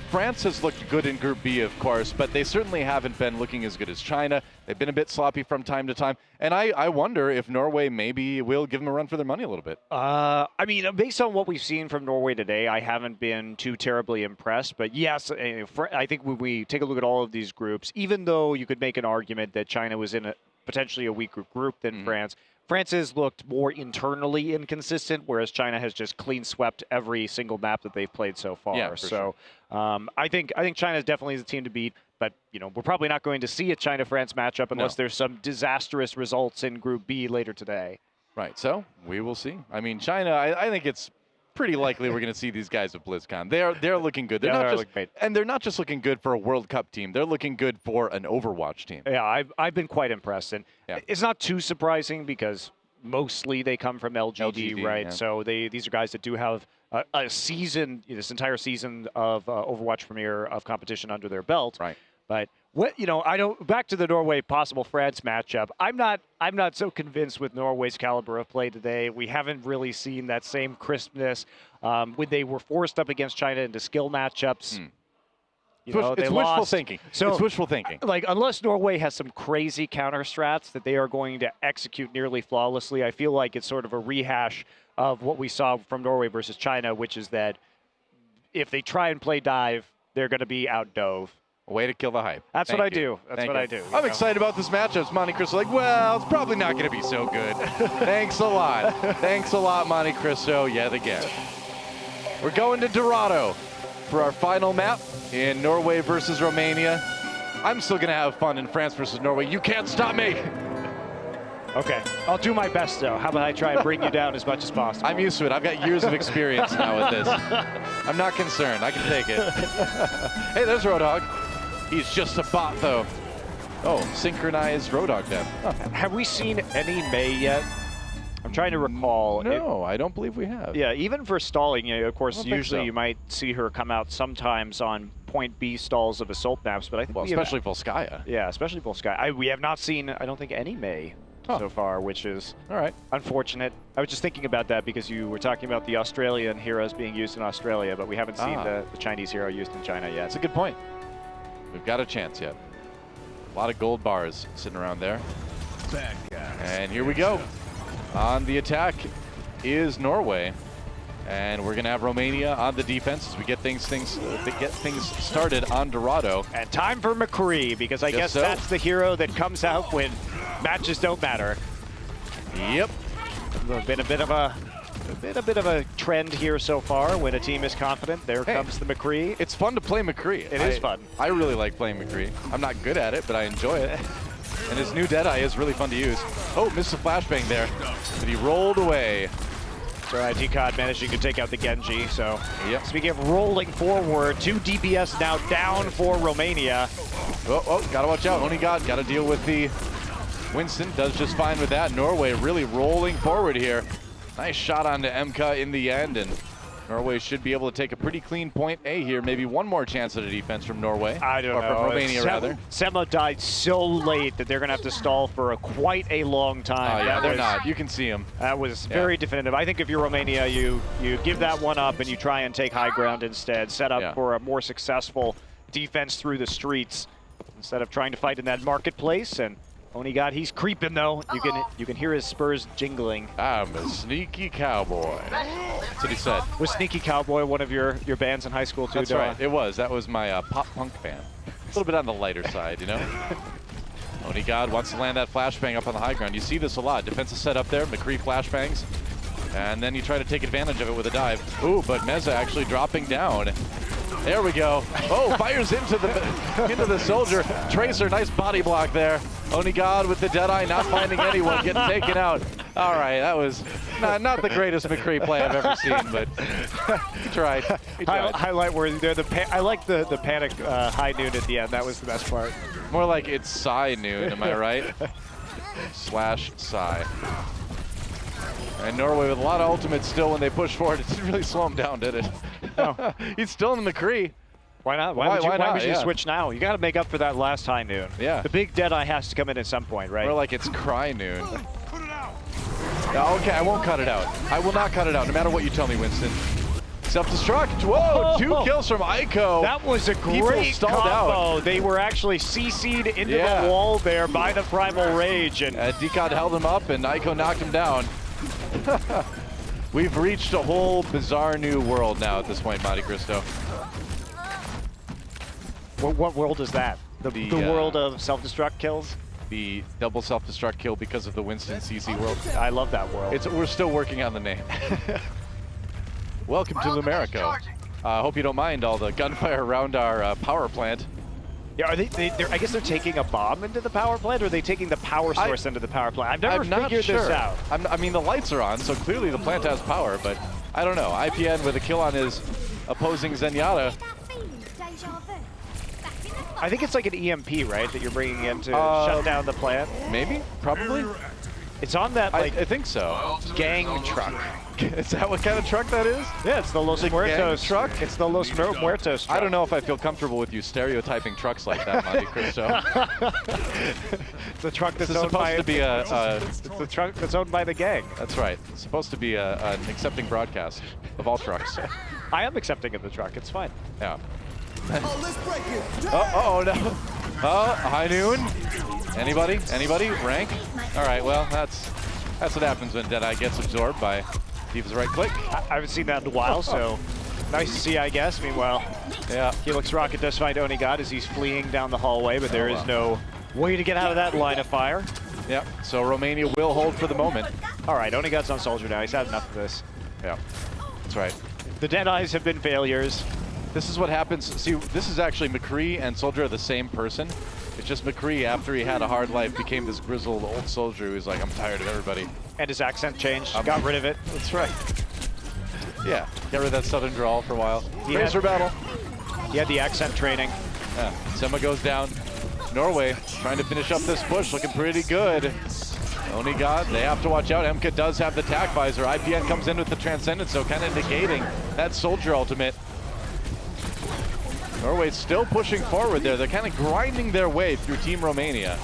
France has looked good in Group B, of course, but they certainly haven't been looking as good as China. They've been a bit sloppy from time to time, and I wonder if Norway maybe will give them a run for their money a little bit. I mean, based on what we've seen from Norway today, I haven't been too terribly impressed, but yes, I think when we take a look at all of these groups, even though you could make an argument that China was in potentially a weaker group than France, France has looked more internally inconsistent, whereas China has just clean swept every single map that they've played so far. Yeah, so I think China is definitely the team to beat, but we're probably not going to see a China-France matchup unless there's some disastrous results in Group B later today. Right, so we will see. I mean, China, I think it's pretty likely we're going to see these guys at BlizzCon. They're looking good. They're not just, and they're not just looking good for a World Cup team. They're looking good for an Overwatch team. Yeah, I've been quite impressed, and it's not too surprising because mostly they come from LGD, right? Yeah. So these are guys that do have a season, this entire season of Overwatch Premier of competition under their belt. Right. But back to the Norway possible France matchup. I'm not so convinced with Norway's caliber of play today. We haven't really seen that same crispness when they were forced up against China into skill matchups. It's wishful thinking. So, it's wishful thinking. Like, unless Norway has some crazy counter strats that they are going to execute nearly flawlessly, I feel like it's sort of a rehash of what we saw from Norway versus China, which is that if they try and play dive, they're going to be outdove. Way to kill the hype. That's what I do. That's what I do. I'm excited about this matchup. It's Monte Cristo like, well, it's probably not going to be so good. Thanks a lot. Thanks a lot, Monte Cristo, yet again. We're going to Dorado for our final map in Norway versus Romania. I'm still going to have fun in France versus Norway. You can't stop me. Okay, I'll do my best, though. How about I try and bring you down as much as possible? I'm used to it. I've got years of experience now with this. I'm not concerned. I can take it. Hey, there's Roadhog. He's just a bot, though. Oh, synchronized Roadhog then. Huh. Have we seen any Mei yet? I'm trying to recall. No, I don't believe we have. Yeah, even for stalling, of course, usually you might see her come out sometimes on point B stalls of assault maps, but I think especially Volskaya. Yeah, especially Volskaya. We have not seen, I don't think, any Mei so far, which is unfortunate. I was just thinking about that because you were talking about the Australian heroes being used in Australia, but we haven't seen the Chinese hero used in China yet. That's a good point. We've got a chance yet. A lot of gold bars sitting around there. And here we go. On the attack is Norway. And we're going to have Romania on the defense as we get things started on Dorado. And time for McCree, because I guess that's the hero that comes out when matches don't matter. Yep. Been a bit of a trend here so far. When a team is confident, there comes the McCree. It's fun to play McCree. It is fun. I really like playing McCree. I'm not good at it, but I enjoy it. And his new Deadeye is really fun to use. Oh, missed a flashbang there, but he rolled away. All right, DCOD managing to take out the Genji. So, speaking of rolling forward, 2 DPS now down for Romania. Oh, gotta watch out. Only gotta deal with the Winston. Does just fine with that. Norway really rolling forward here. Nice shot onto MK in the end, and Norway should be able to take a pretty clean point A here. Maybe one more chance at a defense from Norway. I don't know. From Romania, rather. Sema died so late that they're going to have to stall for quite a long time. Oh, yeah, they're not. You can see them. That was very definitive. I think if you're Romania, you give that one up and you try and take high ground instead. Set up for a more successful defense through the streets instead of trying to fight in that marketplace. And he's creeping though. You can hear his spurs jingling. I'm a sneaky cowboy. That's what he said. Was Sneaky Cowboy one of your bands in high school too? That's right. It was. That was my pop punk band. A little bit on the lighter side, you know. Onigod wants to land that flashbang up on the high ground. You see this a lot. Defensive set up there. McCree flashbangs. And then you try to take advantage of it with a dive. Ooh, but Meza actually dropping down. There we go. Oh, fires into the soldier. Tracer, nice body block there. Onigod with the Deadeye, not finding anyone, getting taken out. All right, that was not the greatest McCree play I've ever seen, but he tried. Highlight worthy there. I like the panic high noon at the end. That was the best part. More like it's Psy noon, am I right? / Psy. And Norway with a lot of ultimates still when they push forward. It didn't really slow him down, did it? No. He's still in the McCree. Why not? Why would you switch now? You got to make up for that last high noon. Yeah. The big Deadeye has to come in at some point, right? More like it's cry noon. Okay, I won't cut it out. I will not cut it out, no matter what you tell me, Winston. Self-destruct. Whoa, 2 kills from Aiko. That was a great combo. They were actually CC'd into the wall there by the Primal Rage. And DCOD held him up, and Aiko knocked him down. We've reached a whole bizarre new world now at this point, Monte Cristo. What world is that? The world of self-destruct kills? The double self-destruct kill because of the Winston CC world. I love that world. We're still working on the name. Welcome to Lumerico. Hope you don't mind all the gunfire around our power plant. Yeah, are I guess they're taking a bomb into the power plant, or are they taking the power source into the power plant? I've never figured this out. I mean, the lights are on, so clearly the plant has power, but I don't know. IPN with a kill on his opposing Zenyatta. I think it's like an EMP, right, that you're bringing in to shut down the plant? Maybe? Probably? It's on that, like, I think so. gang truck. Is that what kind of truck that is? Yeah, it's the Los Muertos truck. It's the Los Muertos truck. I don't know if I feel comfortable with you stereotyping trucks like that, Monte Cristo. It's a truck that's owned supposed by, to be it's the truck that's owned by the gang. That's right. It's supposed to be an accepting broadcast of all trucks. I am accepting of the truck. It's fine. Yeah. Oh no. High noon. Anybody? Anybody? Rank? All right. Well, that's what happens when Deadeye gets absorbed by D.Va's right click. I haven't seen that in a while, so nice to see, I guess. Meanwhile, yeah, Helix Rocket does find Onigod as he's fleeing down the hallway, but there is no way to get out of that line of fire. Yep. So Romania will hold for the moment. All right, Onigod's on Soldier now. He's had enough of this. Yeah, that's right. The Deadeyes have been failures. This is what happens. See, this is actually McCree and Soldier are the same person. It's just McCree, after he had a hard life, became this grizzled old soldier who's like, I'm tired of everybody. And his accent changed. Got rid of it. That's right. Yeah, got rid of that southern drawl for a while. Praise for battle. He had the accent training. Yeah, Sema goes down. Norway trying to finish up this push, looking pretty good. Onigod, they have to watch out. Emka does have the tac visor. IPN comes in with the Transcendence, so kind of negating that soldier ultimate. Norway's still pushing forward there. They're kind of grinding their way through Team Romania.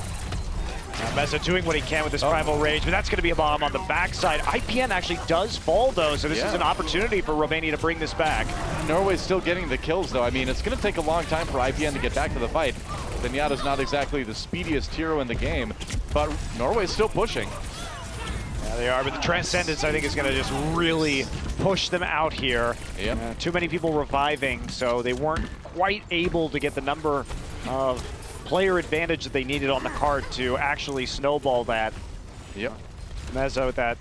Meza doing what he can with his Primal Rage, but that's going to be a bomb on the backside. IPN actually does fall, though, so this is an opportunity for Romania to bring this back. Norway's still getting the kills, though. I mean, it's going to take a long time for IPN to get back to the fight. Zenyatta's not exactly the speediest hero in the game, but Norway's still pushing. Yeah, they are, but the Transcendence, I think, is going to just really push them out here. Yep. Too many people reviving, so they weren't quite able to get the number of player advantage that they needed on the card to actually snowball that. Yep. Meza with that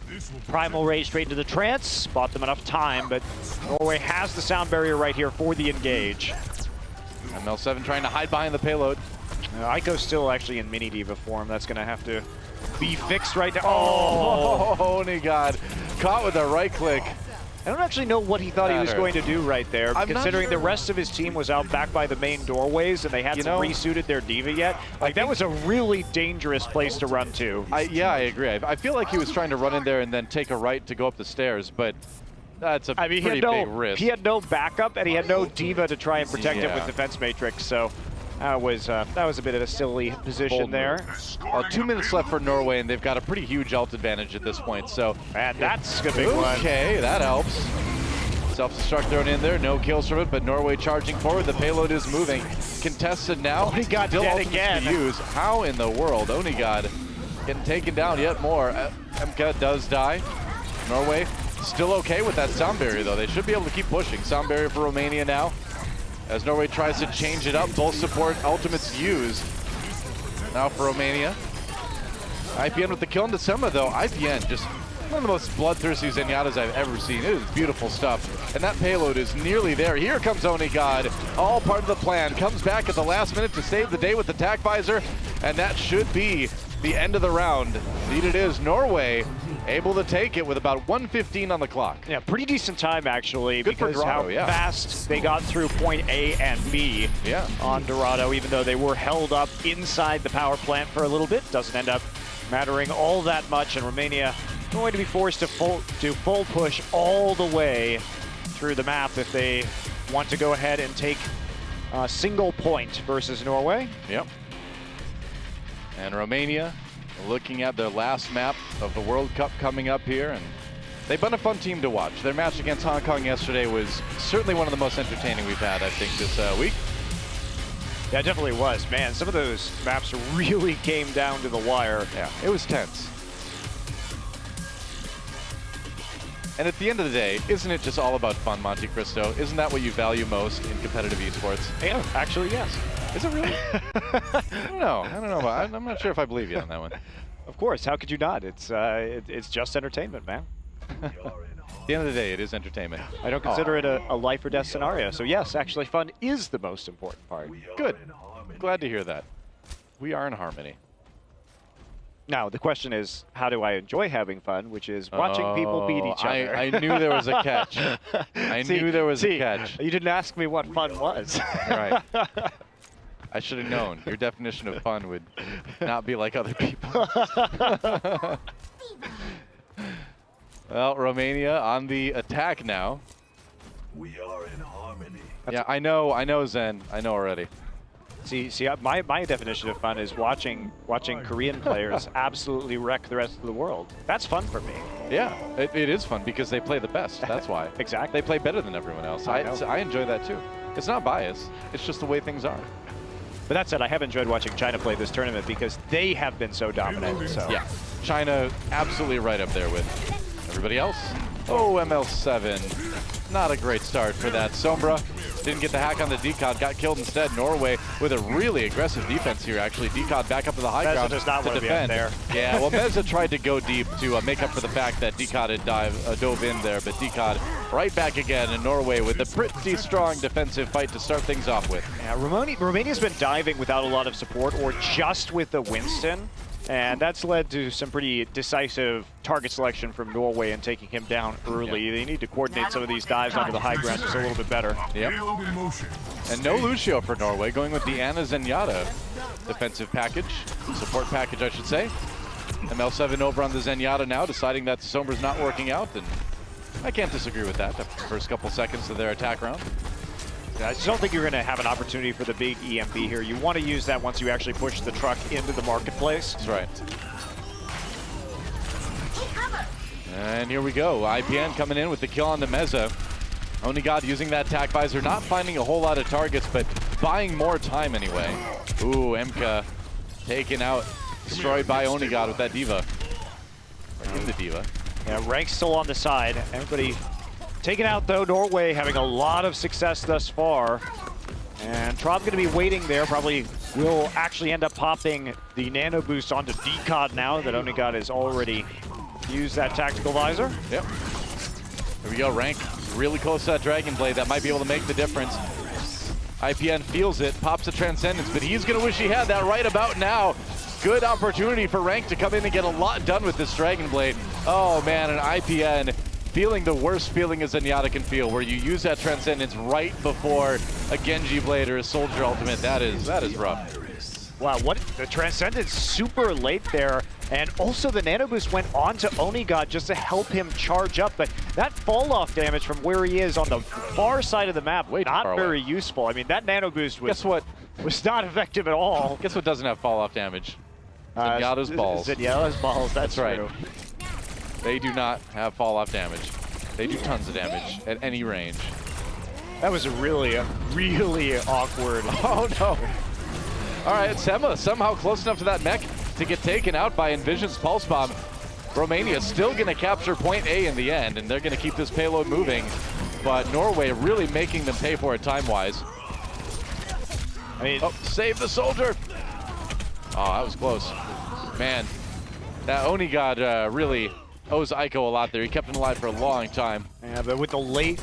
Primal Rage straight into the Trance, bought them enough time, but Norway has the sound barrier right here for the engage. ML7 trying to hide behind the payload. Aiko's still actually in mini D.Va form. That's going to have to be fixed right now. Oh, Onigod caught with a right click. I don't actually know what he thought he was going to do right there, considering the rest of his team was out back by the main doorways and they hadn't resuited their D.Va yet. Like, that was a really dangerous place to run to. Yeah, I agree. I feel like he was trying to run in there and then take a right to go up the stairs, but that's a pretty big risk. He had no backup and he had no D.Va to try and protect him with Defense Matrix, so that was a bit of a silly position there. 2 minutes left for Norway, and they've got a pretty huge ult advantage at this point. So, and that's a big one. Okay, that helps. Self-destruct thrown in there, no kills from it, but Norway charging forward. The payload is moving. Contested now. Onigod dead again. Use. How in the world? Onigod getting taken down yet more. MK does die. Norway still okay with that sound barrier, though. They should be able to keep pushing. Sound barrier for Romania now. As Norway tries to change it up, both support ultimates used. Now for Romania. IPN with the kill into Sema, though. IPN just one of the most bloodthirsty Zenyatas I've ever seen. It is beautiful stuff. And that payload is nearly there. Here comes Onigod. All part of the plan. Comes back at the last minute to save the day with the tac visor. And that should be the end of the round. Indeed it is. Norway able to take it with about 1:15 on the clock. Yeah, pretty decent time actually, Good because Dorado, how fast they got through point A and B on Dorado, even though they were held up inside the power plant for a little bit. Doesn't end up mattering all that much, and Romania going to be forced to full push all the way through the map if they want to go ahead and take a single point versus Norway. Yep. And Romania looking at their last map of the World Cup coming up here, and they've been a fun team to watch. Their match against Hong Kong yesterday was certainly one of the most entertaining we've had, I think, this week. Yeah, it definitely was. Man, some of those maps really came down to the wire. Yeah, it was tense. And at the end of the day, isn't it just all about fun, Monte Cristo? Isn't that what you value most in competitive esports? Yeah, actually, yes. Is it really? I don't know. I'm not sure if I believe you on that one. Of course. How could you not? It's just entertainment, man. At the end of the day, it is entertainment. I don't consider it a life or death scenario. So yes, actually, fun is the most important part. Good. Glad to hear that. We are in harmony. Now, the question is, how do I enjoy having fun, which is watching people beat each other. I knew there was a catch. I knew there was a catch. You didn't ask me what fun was. Right. I should have known. Your definition of fun would not be like other people. Well, Romania on the attack now. We are in harmony. Yeah, I know, Zen. I know already. See, my definition of fun is watching Korean players absolutely wreck the rest of the world. That's fun for me. Yeah, it is fun because they play the best. That's why. Exactly. They play better than everyone else. I enjoy that too. It's not bias. It's just the way things are. But that said, I have enjoyed watching China play this tournament because they have been so dominant. So. Yeah, China absolutely right up there with everybody else. Oh, ML7. Not a great start for that. Sombra didn't get the hack on the Decod, got killed instead. Norway with a really aggressive defense here, actually. Decod back up to the high ground does not to want to defend. be up there. Yeah, well, Meza tried to go deep to make up for the fact that Decod had dove in there, but Decod right back again, and Norway with a pretty strong defensive fight to start things off with. Yeah, Romania's been diving without a lot of support or just with the Winston. And that's led to some pretty decisive target selection from Norway and taking him down early. They need to coordinate some of these dives onto the high ground just a little bit better. Yep. And no Lucio for Norway, going with the Anna Zenyatta defensive package, support package, I should say. ML7 over on the Zenyatta now, deciding that Sombra's not working out, and I can't disagree with that. The first couple seconds of their attack round. I just don't think you're going to have an opportunity for the big EMP here. You want to use that once you actually push the truck into the marketplace. That's right. And here we go. IPN coming in with the kill on the Meza. Onigod using that tack visor, not finding a whole lot of targets, but buying more time anyway. Ooh, Emka taken out, destroyed by Onigod with that Diva. In the Diva. Yeah, Rank's still on the side. Everybody taken out though. Norway having a lot of success thus far. And Traub going to be waiting there. Probably will actually end up popping the nano boost onto Decod now that Onigod has already used that tactical visor. Yep. There we go, Rank really close to that Dragon Blade. That might be able to make the difference. IPN feels it, pops a Transcendence, but he's going to wish he had that right about now. Good opportunity for Rank to come in and get a lot done with this Dragon Blade. Oh man, an IPN feeling the worst feeling a Zenyatta can feel, where you use that Transcendence right before a Genji Blade or a Soldier Ultimate. That is rough. Wow, what the Transcendence super late there, and also the Nano Boost went on to Onigod just to help him charge up, but that fall-off damage from where he is on the far side of the map, not very useful. I mean, that Nano Boost was not effective at all. Guess what doesn't have fall-off damage? Zenyatta's balls. Zenyatta's balls, that's right. True. They do not have fall-off damage. They do tons of damage at any range. That was really awkward. Oh no. All right, Sema somehow close enough to that mech to get taken out by Envision's Pulse Bomb. Romania still gonna capture point A in the end, and they're gonna keep this payload moving. But Norway really making them pay for it time-wise. I mean, save the soldier. Oh, that was close. Man, that Onigod really owes Aiko a lot there. He kept him alive for a long time. Yeah, but with the late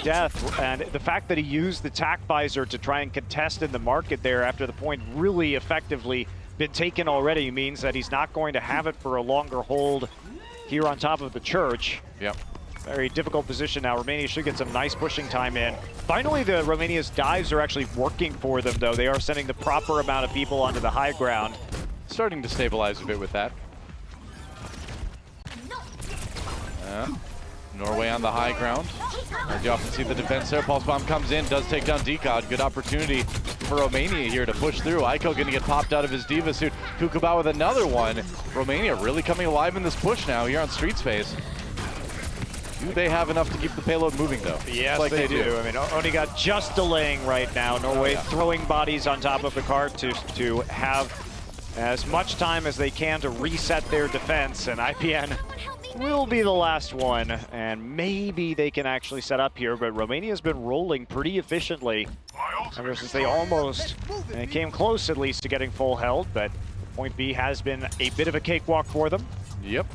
death and the fact that he used the tack visor to try and contest in the market there after the point really effectively been taken already means that he's not going to have it for a longer hold here on top of the church. Yep. Very difficult position now. Romania should get some nice pushing time in. Finally, the Romania's dives are actually working for them, though. They are sending the proper amount of people onto the high ground. Starting to stabilize a bit with that. Norway on the high ground. As you often see the defense there. Pulse Bomb comes in, does take down Decod. Good opportunity for Romania here to push through. Aiko going to get popped out of his Diva suit. Kukabao with another one. Romania really coming alive in this push now here on Street Space. Do they have enough to keep the payload moving, though? Yes, like they do. I mean, Onigod just delaying right now. Norway throwing bodies on top of the cart to have as much time as they can to reset their defense, and IPN will be the last one, and maybe they can actually set up here, but Romania's been rolling pretty efficiently ever since they almost came close at least to getting full held, but point B has been a bit of a cakewalk for them. Yep.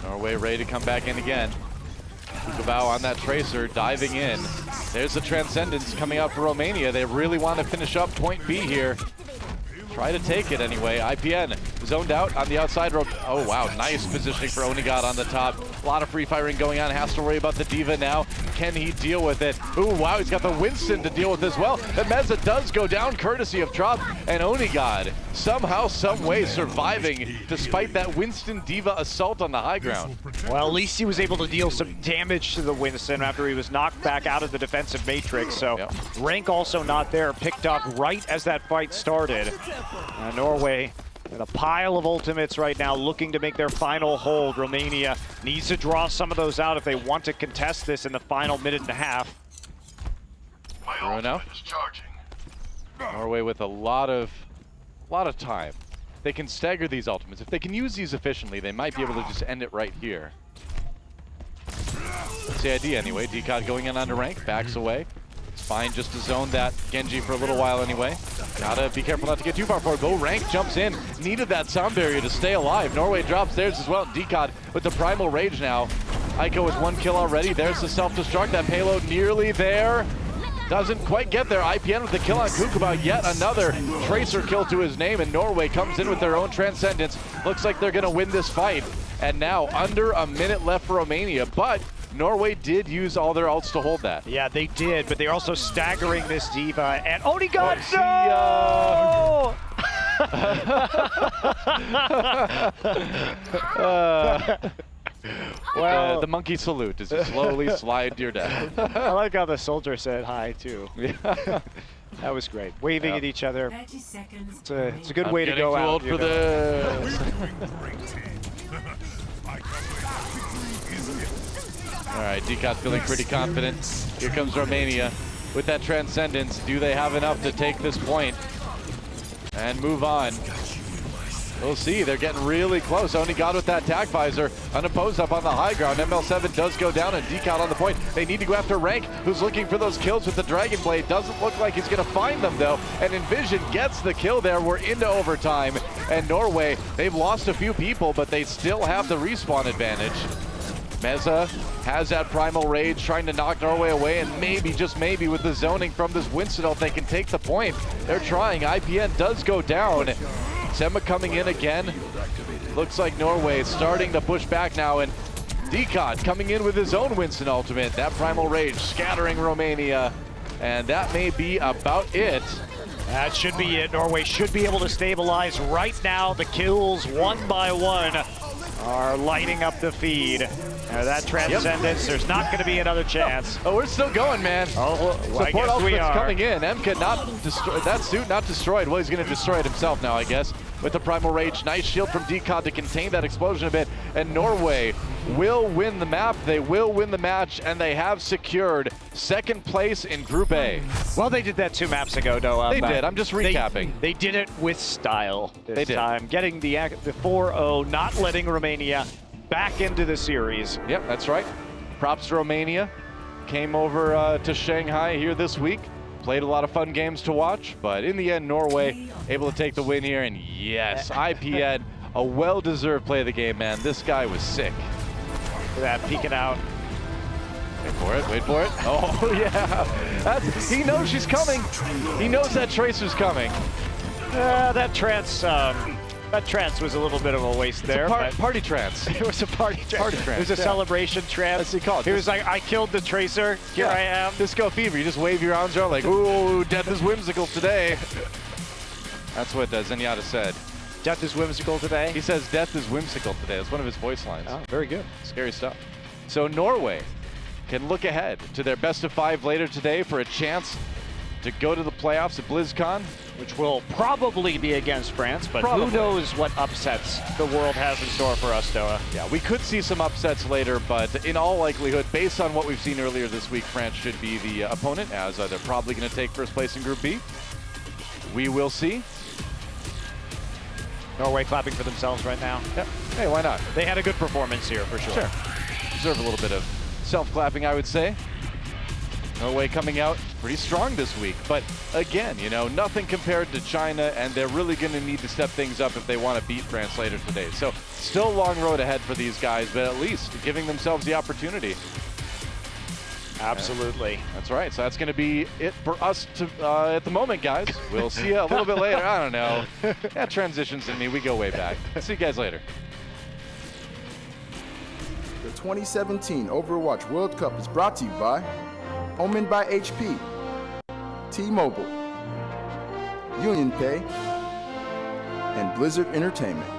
Norway ready to come back in again. Kukabao on that Tracer, diving in. There's the Transcendence coming out for Romania. They really want to finish up point B here. Try to take it anyway. IPN zoned out on the outside rope. Oh, wow. Nice positioning for Onigod on the top. A lot of free firing going on. Has to worry about the Diva now. Can he deal with it? Ooh, wow. He's got the Winston to deal with as well. The Meza does go down courtesy of Trop. And Onigod somehow, some way surviving despite that Winston Diva assault on the high ground. Well, at least he was able to deal some damage to the Winston after he was knocked back out of the defensive matrix. So rank also not there. Picked up right as that fight started. Norway with a pile of ultimates right now, looking to make their final hold. Romania needs to draw some of those out if they want to contest this in the final minute and a half. Bruno. Norway with a lot of time. They can stagger these ultimates. If they can use these efficiently, they might be able to just end it right here. That's the idea anyway. Decod going in onto rank, backs away. It's fine just to zone that Genji for a little while anyway. Gotta be careful not to get too far forward. Go rank jumps in. Needed that sound barrier to stay alive. Norway drops theirs as well. Decod with the Primal Rage now. Aiko with 1 kill already. There's the self-destruct. That payload nearly there. Doesn't quite get there. IPN with the kill on Kukubao. Yet another Tracer kill to his name. And Norway comes in with their own Transcendence. Looks like they're gonna win this fight. And now under a minute left for Romania. But Norway did use all their ults to hold that. Yeah, they did, but they're also staggering this Diva. And Onigod, well, the monkey salute as you slowly slide to your death. I like how the soldier said hi, too. Yeah. That was great. Waving at each other. It's a good way to go out. I'm getting too old for this. All right, Decod's feeling pretty confident. Here comes Romania with that Transcendence. Do they have enough to take this point and move on? We'll see. They're getting really close. Onigod with that tag visor, unopposed up on the high ground. ML7 does go down and Decod on the point. They need to go after Rank, who's looking for those kills with the Dragon Blade. Doesn't look like he's going to find them, though. And Envision gets the kill there. We're into overtime. And Norway, they've lost a few people, but they still have the respawn advantage. Meza has that Primal Rage, trying to knock Norway away, and maybe, just maybe, with the zoning from this Winston ult, they can take the point. They're trying. IPN does go down. Sema coming in again. Looks like Norway is starting to push back now, and Decod coming in with his own Winston ultimate. That Primal Rage scattering Romania, and that may be about it. That should be it. Norway should be able to stabilize right now. The kills, one by one, are lighting up the feed. That Transcendence, there's not going to be another chance. Oh, we're still going, man. Oh, well, support ultimate's coming in. MK not destroyed. That suit not destroyed. Well, he's going to destroy it himself now, I guess. With the Primal Rage, nice shield from Decod to contain that explosion a bit. And Norway will win the map. They will win the match, and they have secured second place in Group A. Well, they did that 2 maps ago, though. They did. I'm just recapping. They did it with style this they time. did. Getting the 4-0, not letting Romania back into the series. Yep, that's right. Props to Romania. Came over to Shanghai here this week. Played a lot of fun games to watch, but in the end, Norway able to take the win here. And yes, IPN, a well-deserved play of the game, man. This guy was sick. Look at that, peeking out. Wait for it, wait for it. Oh, yeah. He knows she's coming. He knows that Tracer's coming. That trance was a little bit of a waste there. Party trance. It was a party trance. Party trance. It was a celebration trance. That's what you call it. He was like, I killed the Tracer. Here I am. Disco fever. You just wave your arms around like, ooh, death is whimsical today. That's what Zenyatta said. Death is whimsical today? He says death is whimsical today. That's one of his voice lines. Oh, very good. Scary stuff. So Norway can look ahead to their best of 5 later today for a chance to go to the playoffs at BlizzCon. Which will probably be against France, but who knows what upsets the world has in store for us, Doa. Yeah, we could see some upsets later, but in all likelihood, based on what we've seen earlier this week, France should be the opponent, as they're probably going to take first place in Group B. We will see. Norway clapping for themselves right now. Yep. Hey, why not? They had a good performance here, for sure. Sure. Deserve a little bit of self-clapping, I would say. Norway coming out pretty strong this week, but again, you know, nothing compared to China, and they're really going to need to step things up if they want to beat France later today. So still a long road ahead for these guys, but at least giving themselves the opportunity. Absolutely. That's right. So that's going to be it for us at the moment, guys. We'll see you a little bit later. I don't know. That transitions in me. We go way back. See you guys later. The 2017 Overwatch World Cup is brought to you by Omen by HP, T-Mobile, UnionPay, and Blizzard Entertainment.